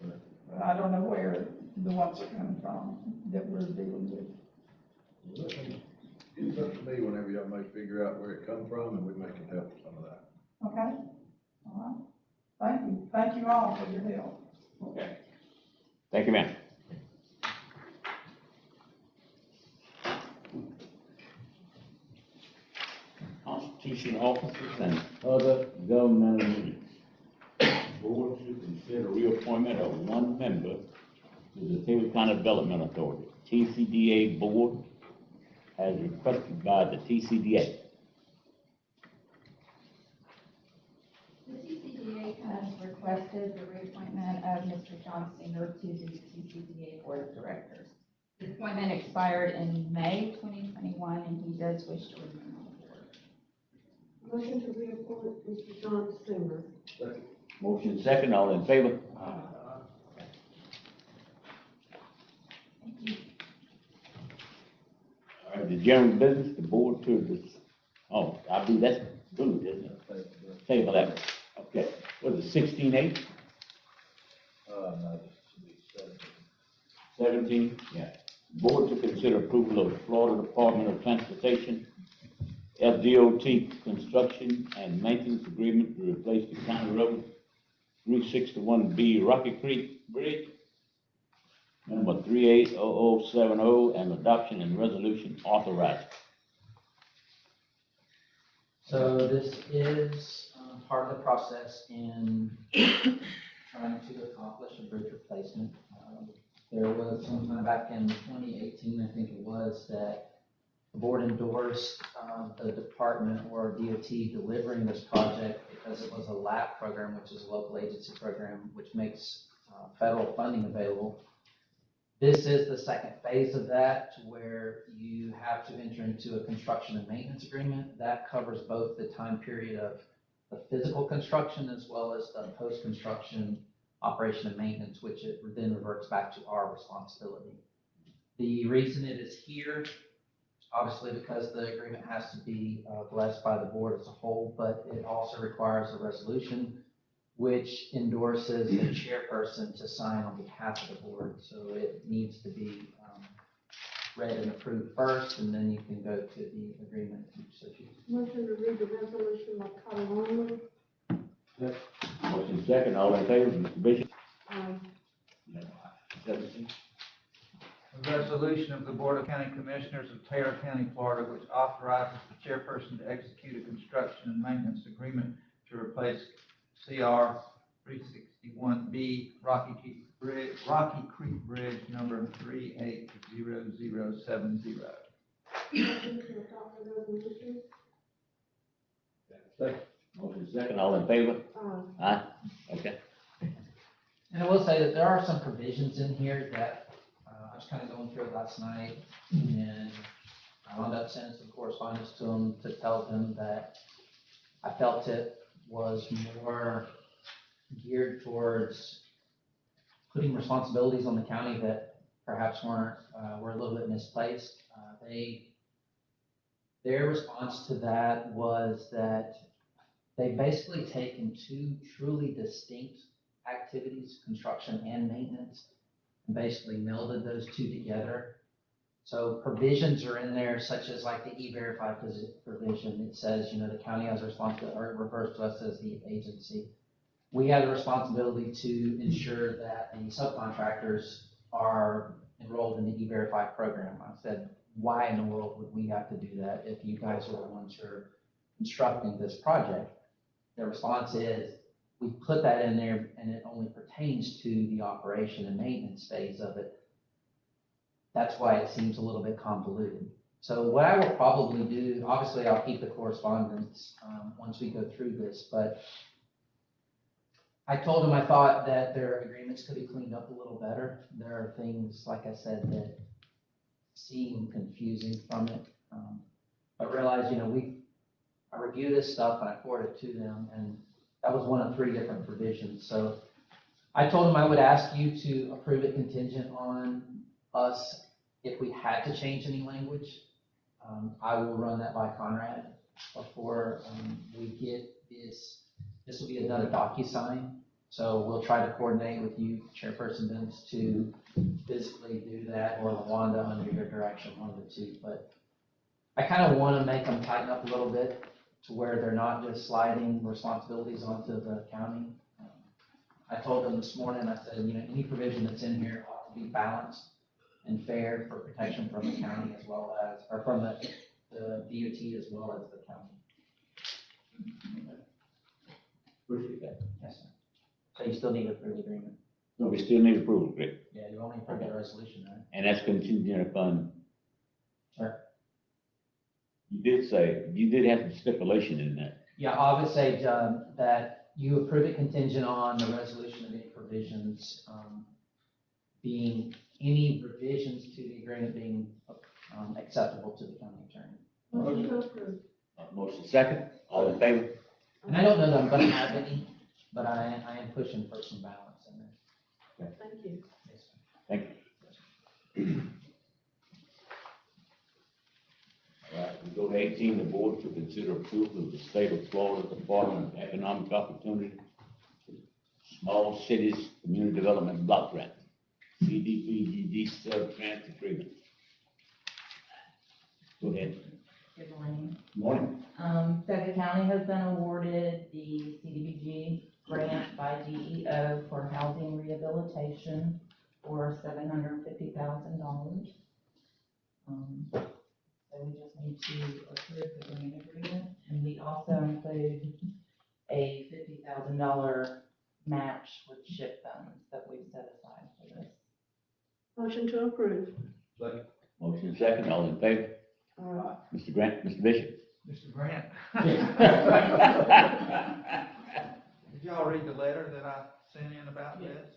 But I don't know where the ones are coming from that we're dealing with. It's up to me whenever y'all may figure out where it come from, and we may can help with some of that. Okay? All right. Thank you. Thank you all for your help. Okay. Thank you, ma'am. Constitutional officers and other governmental meetings. Board should consider reappointment of one member to the Taylor County Development Authority, TCDA Board, as requested by the TCDA. The TCDA has requested the reappointment of Mr. John Singer to the TCDA Board of Directors. The appointment expired in May 2021, and he does wish to remain on the board. Motion to reappoint Mr. John Singer. Motion second, all in favor? All right, the general business, the board to this, oh, I believe that's good, isn't it? Table that. Okay, what is it, 16-8? No, just 17, yeah. Board to consider approval of the Florida Department of Transportation, FDOT construction and maintenance agreement to replace the county road 361B Rocky Creek Bridge, number 380070, and adoption and resolution authorized. So this is part of the process in trying to accomplish a bridge replacement. There was sometime back in 2018, I think it was, that the board endorsed the department or DOT delivering this project because it was a LAP program, which is a local agency program, which makes federal funding available. This is the second phase of that, to where you have to enter into a construction and maintenance agreement. That covers both the time period of the physical construction as well as the post-construction operation and maintenance, which it then reverts back to our responsibility. The reason it is here, obviously because the agreement has to be blessed by the board as a whole, but it also requires a resolution which endorses the chairperson to sign on behalf of the board. So it needs to be read and approved first, and then you can go to the agreement if you so choose. Motion to read the resolution by title only. Motion second, all in favor, Mr. Bishop? Aye. 17. A resolution of the Board of County Commissioners of Taylor County, Florida, which authorizes the chairperson to execute a construction and maintenance agreement to replace CR 361B Rocky Creek Bridge number 380070. Motion to adopt the resolution. Motion second, all in favor? Aye. Aye. Okay. And I will say that there are some provisions in here that I was kind of going through it last night, and I wound up sending some correspondence to them to tell them that I felt it was more geared towards putting responsibilities on the county that perhaps were a little bit misplaced. Their response to that was that they've basically taken two truly distinct activities, construction and maintenance, and basically melded those two together. So provisions are in there such as like the E-Verify provision. It says, the county has a responsibility, or it refers to us as the agency. We have the responsibility to ensure that the subcontractors are enrolled in the E-Verify program. I said, why in the world would we have to do that if you guys are the ones who are constructing this project? Their response is, we put that in there and it only pertains to the operation and maintenance phase of it. That's why it seems a little bit convoluted. So what I will probably do, obviously I'll keep the correspondence once we go through this, but I told them I thought that their agreements could be cleaned up a little better. There are things, like I said, that seem confusing from it. I realized, I review this stuff and I forward it to them, and that was one of 3 different provisions. So I told them I would ask you to approve it contingent on us, if we had to change any language. I will run that by Conrad before we get this. This will be another DocuSign. So we'll try to coordinate with you, Chairperson Vince, to physically do that, or LaWanda under your direction, one of the two. But I kind of want to make them tighten up a little bit to where they're not just sliding responsibilities onto the county. I told them this morning, I said, any provision that's in here ought to be balanced and fair for protection from the county as well as, or from the DOT as well as the county. Appreciate that. Yes, sir. So you still need approval agreement? No, we still need approval, Greg, Yeah, you only approved the resolution, right? and that's contingent upon. Sure. You did have some stipulation in that. Yeah, I would say, that you approve it contingent on the resolution of any provisions, being, any revisions to the agreement being, acceptable to the county attorney. Motion to approve. Motion second, all in favor? And I don't know that I'm gonna have any, but I am pushing for some balance in there. Thank you. Yes, sir. Thank you. All right, we go to 18, the board to consider approval of the state of Florida Department of Economic Opportunity, Small Cities Community Development Block Grant, CDBG sub-grant agreement. Go ahead. Good morning. Morning. Seca County has been awarded the CDBG grant by DEO for housing rehabilitation for $750,000. So we just need to approve the grant agreement, and we also include a $50,000 match with SHIP funds that we've set aside for this. Motion to approve. Motion second, all in favor? Mr. Grant, Mr. Bishop? Mr. Grant? Did y'all read the letter that I sent in about this?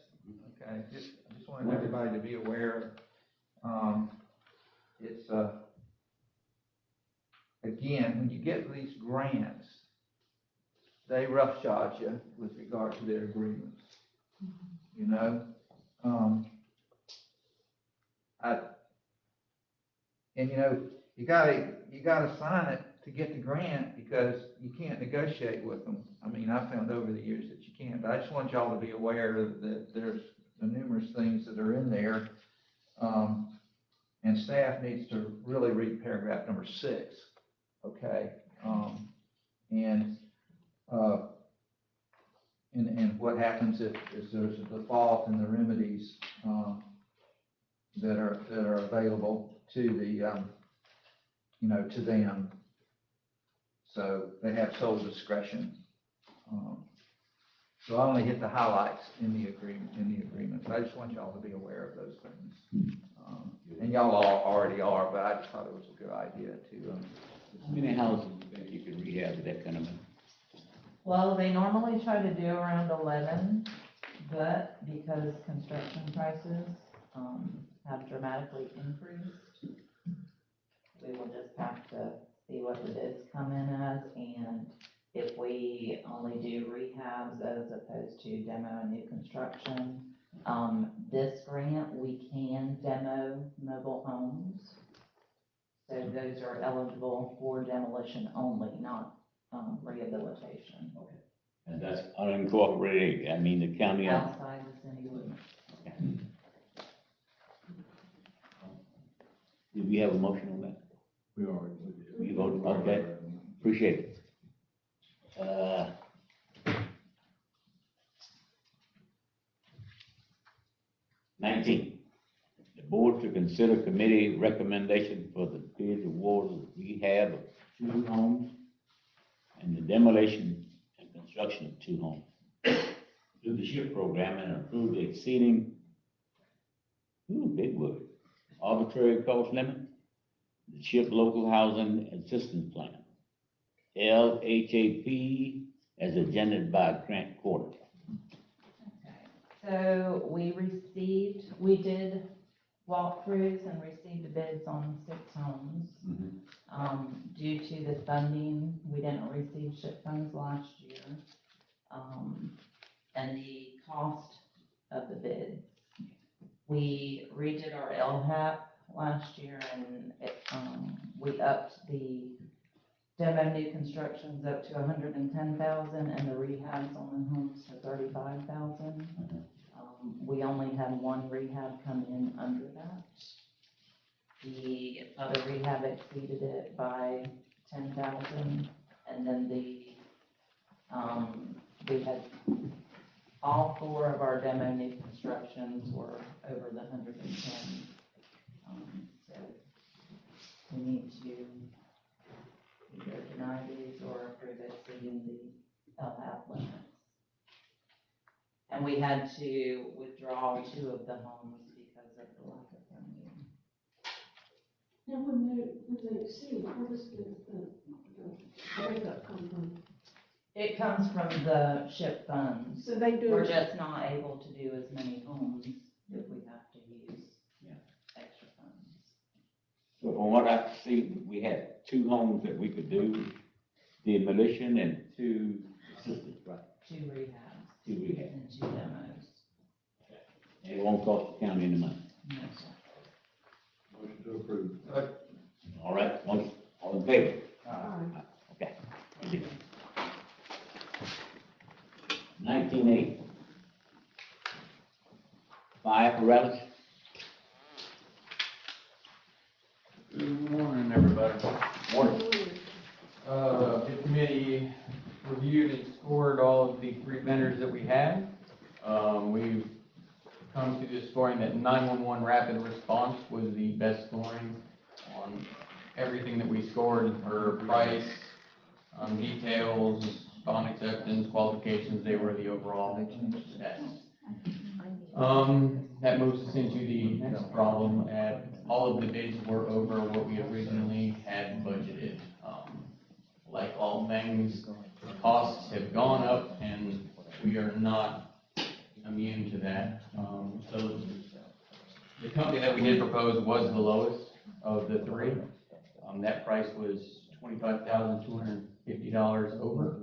Okay, I just wanted everybody to be aware, it's, again, when you get these grants, they roughshod you with regard to their agreements. You gotta sign it to get the grant because you can't negotiate with them. I mean, I found over the years that you can't, but I just want y'all to be aware that there's the numerous things that are in there. And staff needs to really read paragraph number 6, okay? And what happens if there's a default in the remedies, that are available to the, to them. So they have sole discretion. So I only hit the highlights in the agreement, but I just want y'all to be aware of those things. And y'all all already are, but I just thought it was a good idea to, How many houses do you think you could rehab with that kind of money? Well, they normally try to do around 11, but because construction prices have dramatically increased, we will just have to see what the bids come in as, and if we only do rehabs as opposed to demo and new construction. This grant, we can demo mobile homes, so those are eligible for demolition only, not rehabilitation. Okay. And that's unincorporated, I mean, the county. Outside the city limits. Okay. Did we have a motion on that? We already. We voted, okay, appreciate it. 19, the board to consider committee recommendation for the bid award of rehab of 2 homes and the demolition and construction of 2 homes through the SHIP program and approve the exceeding, big word, arbitrary cost limit, the SHIP local housing assistance plan, LHAP, as agendaed by Grant Quarter. So we did walkthroughs and received bids on 6 homes. Due to the funding, we didn't receive SHIP funds last year. And the cost of the bids. We redid our LHAP last year and we upped the demo new construction's up to 110,000, and the rehabs on the homes to 35,000. We only had one rehab come in under that. The other rehab exceeded it by 10,000, and then we had all four of our demo new constructions were over the 110. So we need to either deny these or approve exceeding the LHAP limits. And we had to withdraw two of the homes because of the lack of funding. Now, when they exceed, where does the breakup come from? It comes from the SHIP funds. So they do. We're just not able to do as many homes if we have to use extra funds. So from what I see, we had 2 homes that we could do demolition and 2 assistance, right? 2 rehabs. 2 rehab. And 2 demos. It won't cost the county any money. No, sir. Motion to approve. All right, all in favor? Aye. Okay. 19A. Fire apparatus. Good morning, everybody. Morning. The committee reviewed and scored all of the 3 vendors that we had. We've come to the scoring that 911 rapid response was the best scoring on everything that we scored, her price, details, bond acceptance, qualifications, they were the overall best. That moves us into the next problem. All of the bids were over what we originally had budgeted. Like all things, costs have gone up and we are not immune to that. So the company that we did propose was the lowest of the 3. That price was $25,250 over.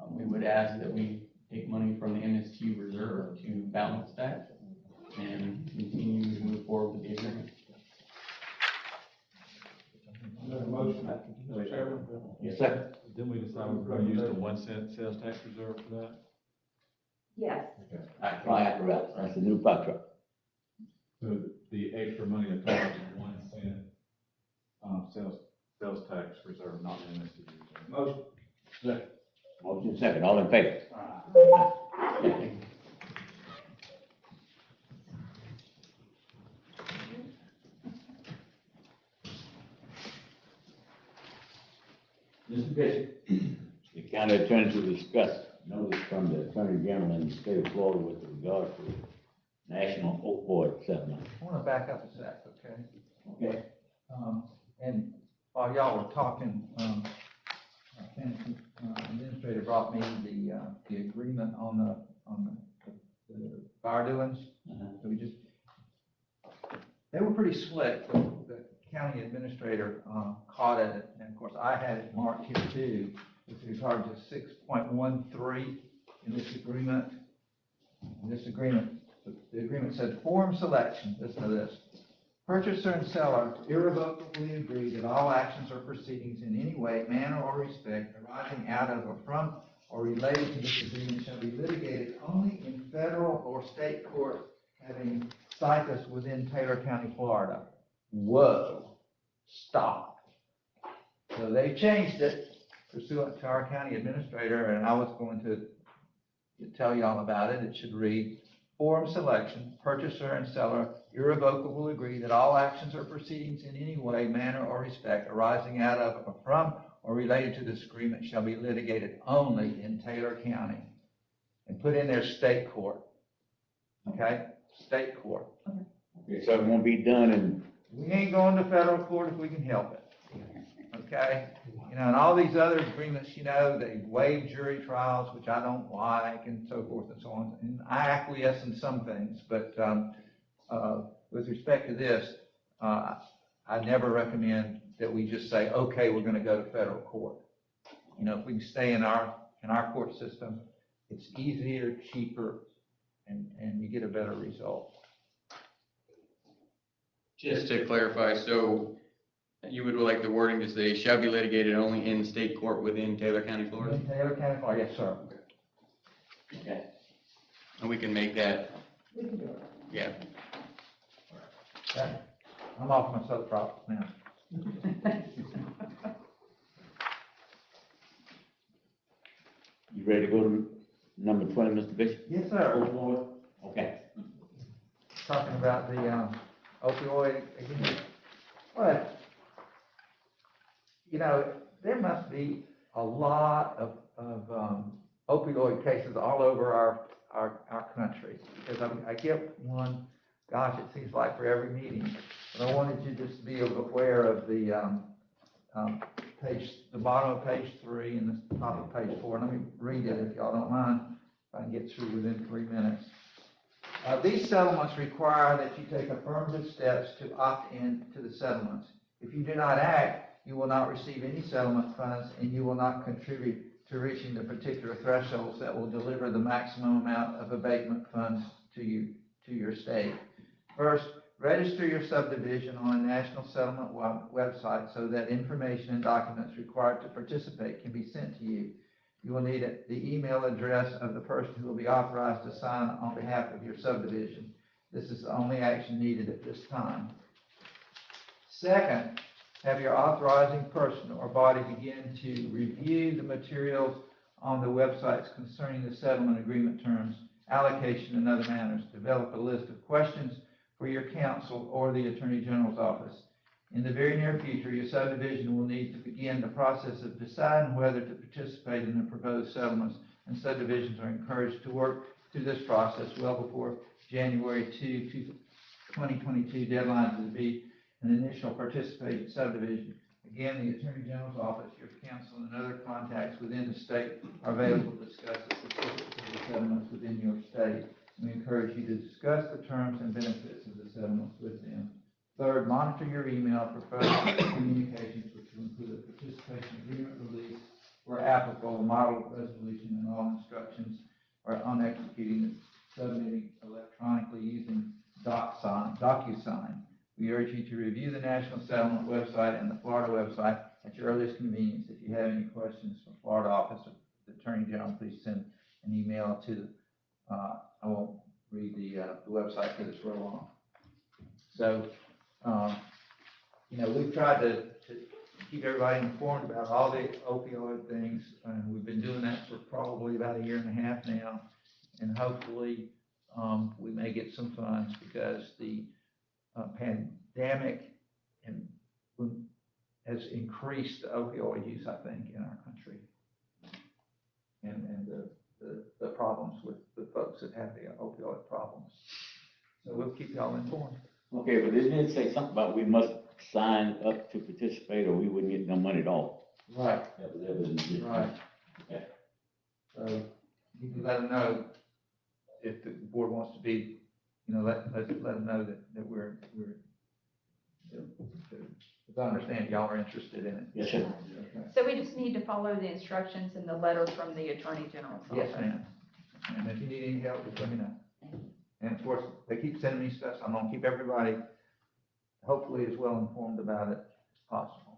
We would ask that we take money from the MSQ reserve to balance that and continue to move forward with the agreement. Motion, Mr. Chairman? Yes, sir. Didn't we decide we were going to use the 1 cent sales tax reserve for that? Yes. Fire apparatus, that's the new fire truck. So the extra money that comes from 1 cent, sales tax reserve, not in this reserve. Motion. Second. Motion second, all in favor? Okay. Mr. Bishop. The county attorney to discuss notice from the attorney general in the state of Florida with regard to national opioid settlement. I want to back up a sec, okay? Okay. And while y'all were talking, administrator brought me the agreement on the fire doings. So they were pretty slick. The county administrator caught it, and of course I had it marked here too, with regard to 6.13 in this agreement. The agreement said form selection. Listen to this. Purchaser and seller irrevocably agree that all actions or proceedings in any way, manner, or respect arising out of or from or related to this agreement shall be litigated only in federal or state court having situs within Taylor County, Florida. Whoa, stop. So they changed it pursuant to our county administrator, and I was going to tell y'all about it. It should read, form selection, purchaser and seller irrevocably agree that all actions or proceedings in any way, manner, or respect arising out of or from or related to this agreement shall be litigated only in Taylor County. And put in there state court. Okay? State court. Okay, so it won't be done in. We ain't going to federal court if we can help it. Okay? You know, and all these other agreements, you know, they waive jury trials, which I don't like, and so forth and so on. And I acquiesce in some things, but with respect to this, I never recommend that we just say, okay, we're going to go to federal court. You know, if we can stay in our court system, it's easier, cheaper, and you get a better result. Just to clarify, so You would like the wording to say, shall be litigated only in state court within Taylor County, Florida? Mm-hmm. Mm-hmm. Oh, In Taylor County, Florida, yes, sir. Okay. And we can make that, We can do it. yeah. Okay. I'm off my soapbox now. You ready to go to number 20, Mr. Bishop? Yes, sir. Okay. Talking about the opioid again. Well, you know, there must be a lot of opioid cases all over our country. Because I get one, gosh, it seems like for every meeting. But I wanted you just to be aware of the the bottom of page 3 and the top of page 4. Let me read it if y'all don't mind, if I can get through within 3 minutes. These settlements require that you take affirmative steps to opt in to the settlements. If you do not act, you will not receive any settlement funds and you will not contribute to reaching the particular thresholds that will deliver the maximum amount of abatement funds to your state. First, register your subdivision on a national settlement website so that information and documents required to participate can be sent to you. You will need the email address of the person who will be authorized to sign on behalf of your subdivision. This is the only action needed at this time. Second, have your authorizing person or body begin to review the materials on the websites concerning the settlement agreement terms, allocation, and other matters. Develop a list of questions for your counsel or the Attorney General's office. In the very near future, your subdivision will need to begin the process of deciding whether to participate in the proposed settlements, and subdivisions are encouraged to work through this process well before January 2, 2022 deadline to be an initial participating subdivision. Again, the Attorney General's office, your counsel, and other contacts within the state are available to discuss the specifics of the settlements within your state. We encourage you to discuss the terms and benefits of the settlements with them. Third, monitor your email for further communications, which will include a participation agreement release where applicable, a model resolution, and all instructions are on executing and submitting electronically using DocuSign. We urge you to review the National Settlement website and the Florida website at your earliest convenience. If you have any questions from Florida Office of the Attorney General, please send an email to I won't read the website because it's real long. So, you know, we've tried to keep everybody informed about all the opioid things, and we've been doing that for probably about 1.5 years now, and hopefully we may get some funds because the pandemic has increased the opioid use, I think, in our country, and the problems with the folks that have the opioid problems. So we'll keep y'all informed. Okay, but didn't it say something about we must sign up to participate or we wouldn't get no money at all? Right. That was evident. Right. Okay. So you can let them know if the board wants to be, you know, let them know that we're as I understand, y'all are interested in it. Yes, sir. Okay. So we just need to follow the instructions in the letter from the Attorney General's office. Yes, ma'am. And if you need any help, just let me know. And of course, they keep sending me stuff, so I'm gonna keep everybody hopefully as well informed about it as possible.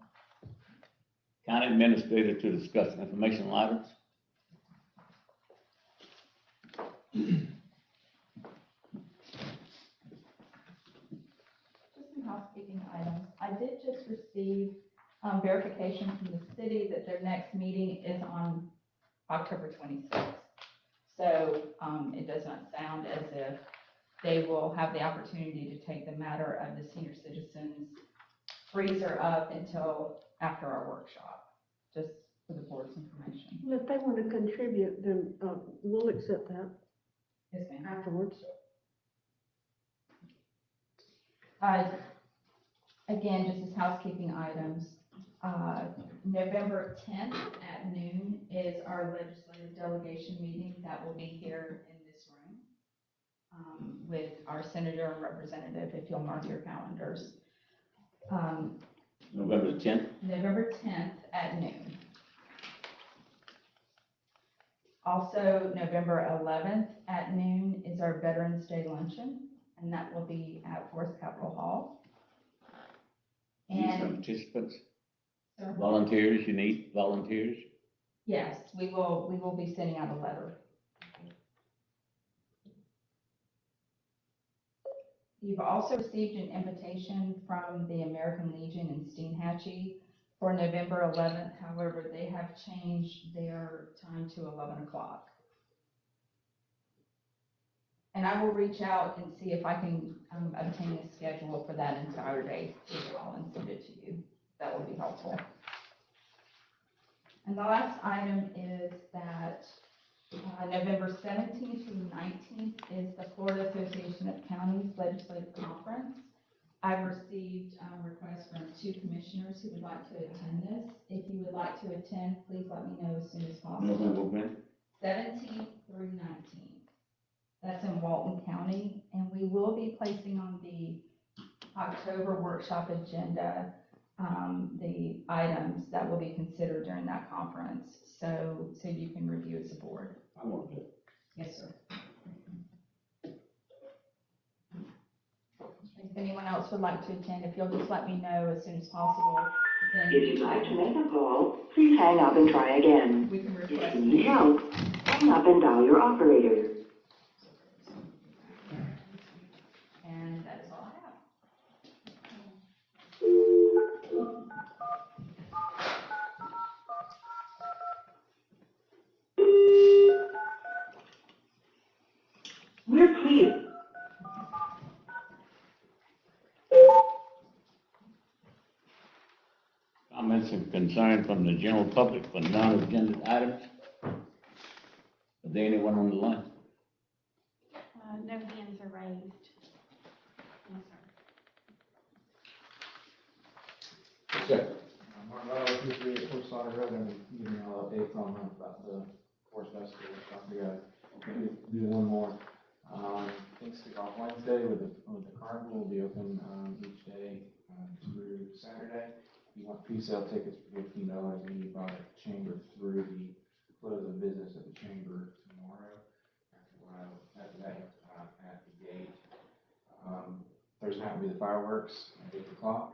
County administrator to discuss informational items. Just some housekeeping items. I did just receive verification from the city that their next meeting is on October 26th. So it does not sound as if they will have the opportunity to take the matter of the senior citizens freezer up until after our workshop, just for the board's information. Well, if they want to contribute, then we'll accept that Yes, ma'am. afterwards. Again, just as housekeeping items, November 10th at noon is our legislative delegation meeting. That will be here in this room with our senator and representative, if you'll mark your calendars. November 10th. November 10th at noon. Also, November 11th at noon is our Veterans Day Luncheon, and that will be at Forest Capitol Hall. Need some And, participants, sir, volunteers, you need volunteers? yes, we will be sending out a letter. You've also received an invitation from the American Legion in Steenhatchee for November 11th. However, they have changed their time to 11 o'clock. And I will reach out and see if I can obtain a schedule for that entire day as well and send it to you. That would be helpful. And the last item is that November 17th through 19th is the Florida Association of Counties Legislative Conference. I've received requests from 2 commissioners who would like to attend this. If you would like to attend, please let me know as soon as possible. November when? 17th through 19th. That's in Walton County, and we will be placing on the October workshop agenda the items that will be considered during that conference, so you can review as a board. I want to. Yes, sir. If anyone else would like to attend, if you'll just let me know as soon as possible, then If you'd like to make a call, please hang up and try again. we can If request. you need help, hang up and dial your operator. And that is all I have. We're pleased. Comments and concern from the general public for non-agenda items? Is there anyone on the line? No hands are raised. No, sir. Sir. Mark, I was just reading Fort Slaughter Road and giving you all updates on about the Forest Festival. So we gotta do one more. Things kick off Wednesday with the carnival will be open, each day, through Saturday. If you want pre-sale tickets for $15, and you buy at the chamber through the close of business at the chamber tomorrow. After that, at the gate. Thursday night will be the fireworks at 8 o'clock.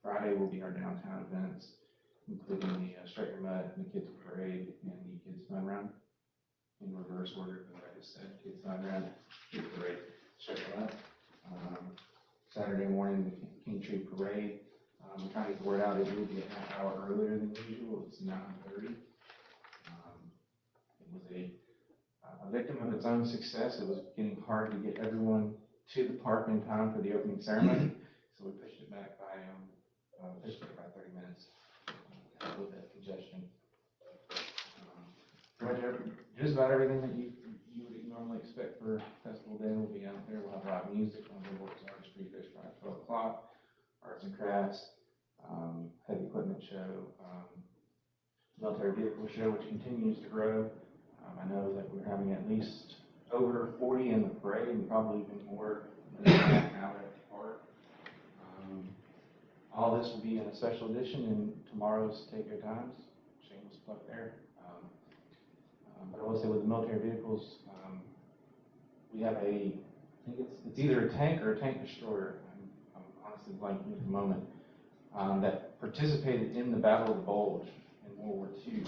Friday will be our downtown events, including the Straight Your Mud, the Kids Parade, and the Kids Fun Run. In reverse order, as I just said, Kids Fun Run, Kids Parade, Straight Your Mud. Saturday morning, the King Tree Parade. I'm trying to get the word out, it will be a half hour earlier than usual, it's 9:30. It was a victim of its own success. It was getting hard to get everyone to the park in time for the opening ceremony, so we pushed it back by 30 minutes, a little bit of congestion. Just about everything that you would normally expect for Festival Day will be out there. We'll have live music on the Works Artistry Fish Fry at 12 o'clock, arts and crafts, heavy equipment show, military vehicle show, which continues to grow. I know that we're having at least over 40 in the parade and probably even more than that now at the park. All this will be in a special edition in tomorrow's Take Your Times. Shameless plug there. But I will say with the military vehicles, we have I think it's either a tank or a tank destroyer. I'm honestly blanking at the moment. That participated in the Battle of the Bulge in World War II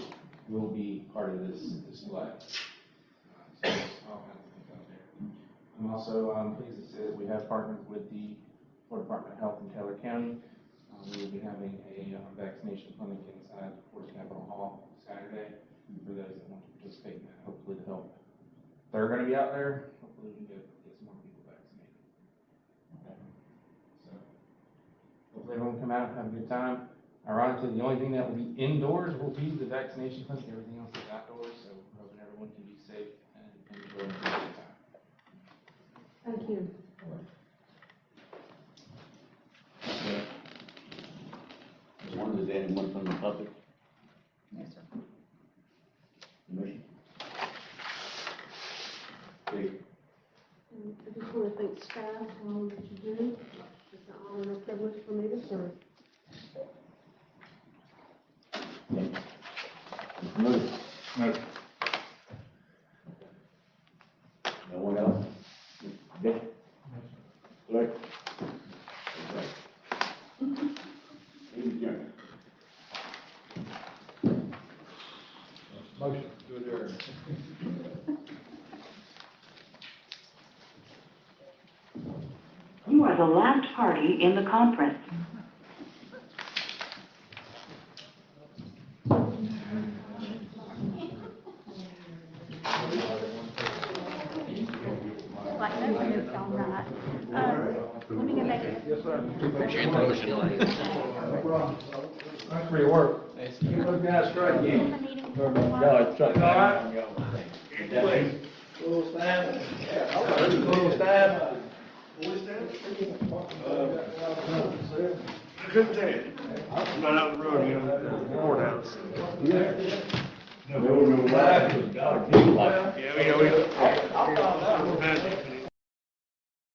will be part of this display. So there's all kinds of things out there. I'm also pleased to say that we have partnered with the Florida Department of Health in Taylor County. We will be having a vaccination clinic inside Florida Capitol Hall Saturday for those that want to participate in that, hopefully to help. They're going to be out there. Hopefully we can get some more people vaccinated. Okay. So hopefully everyone come out and have a good time. Ironically, the only thing that will be indoors will be the vaccination clinic. Everything else is outdoors, so we're hoping everyone can be safe and enjoy a good time. Thank you. Is there anyone from the public? Yes, sir. Commission? Please. I just want to thank staff for all that you do. It's an honor and a privilege for me to serve. Move. No. No one else? Dick? Clerk? Okay. are the last party in the conference. Like, no one is all right. Let me go back. Appreciate the motion. Thanks for your work. You guys strike again. No, it's all right. Full staff? Full staff? Good day. Right out the road, you know, the courthouse. Yeah. Yeah, we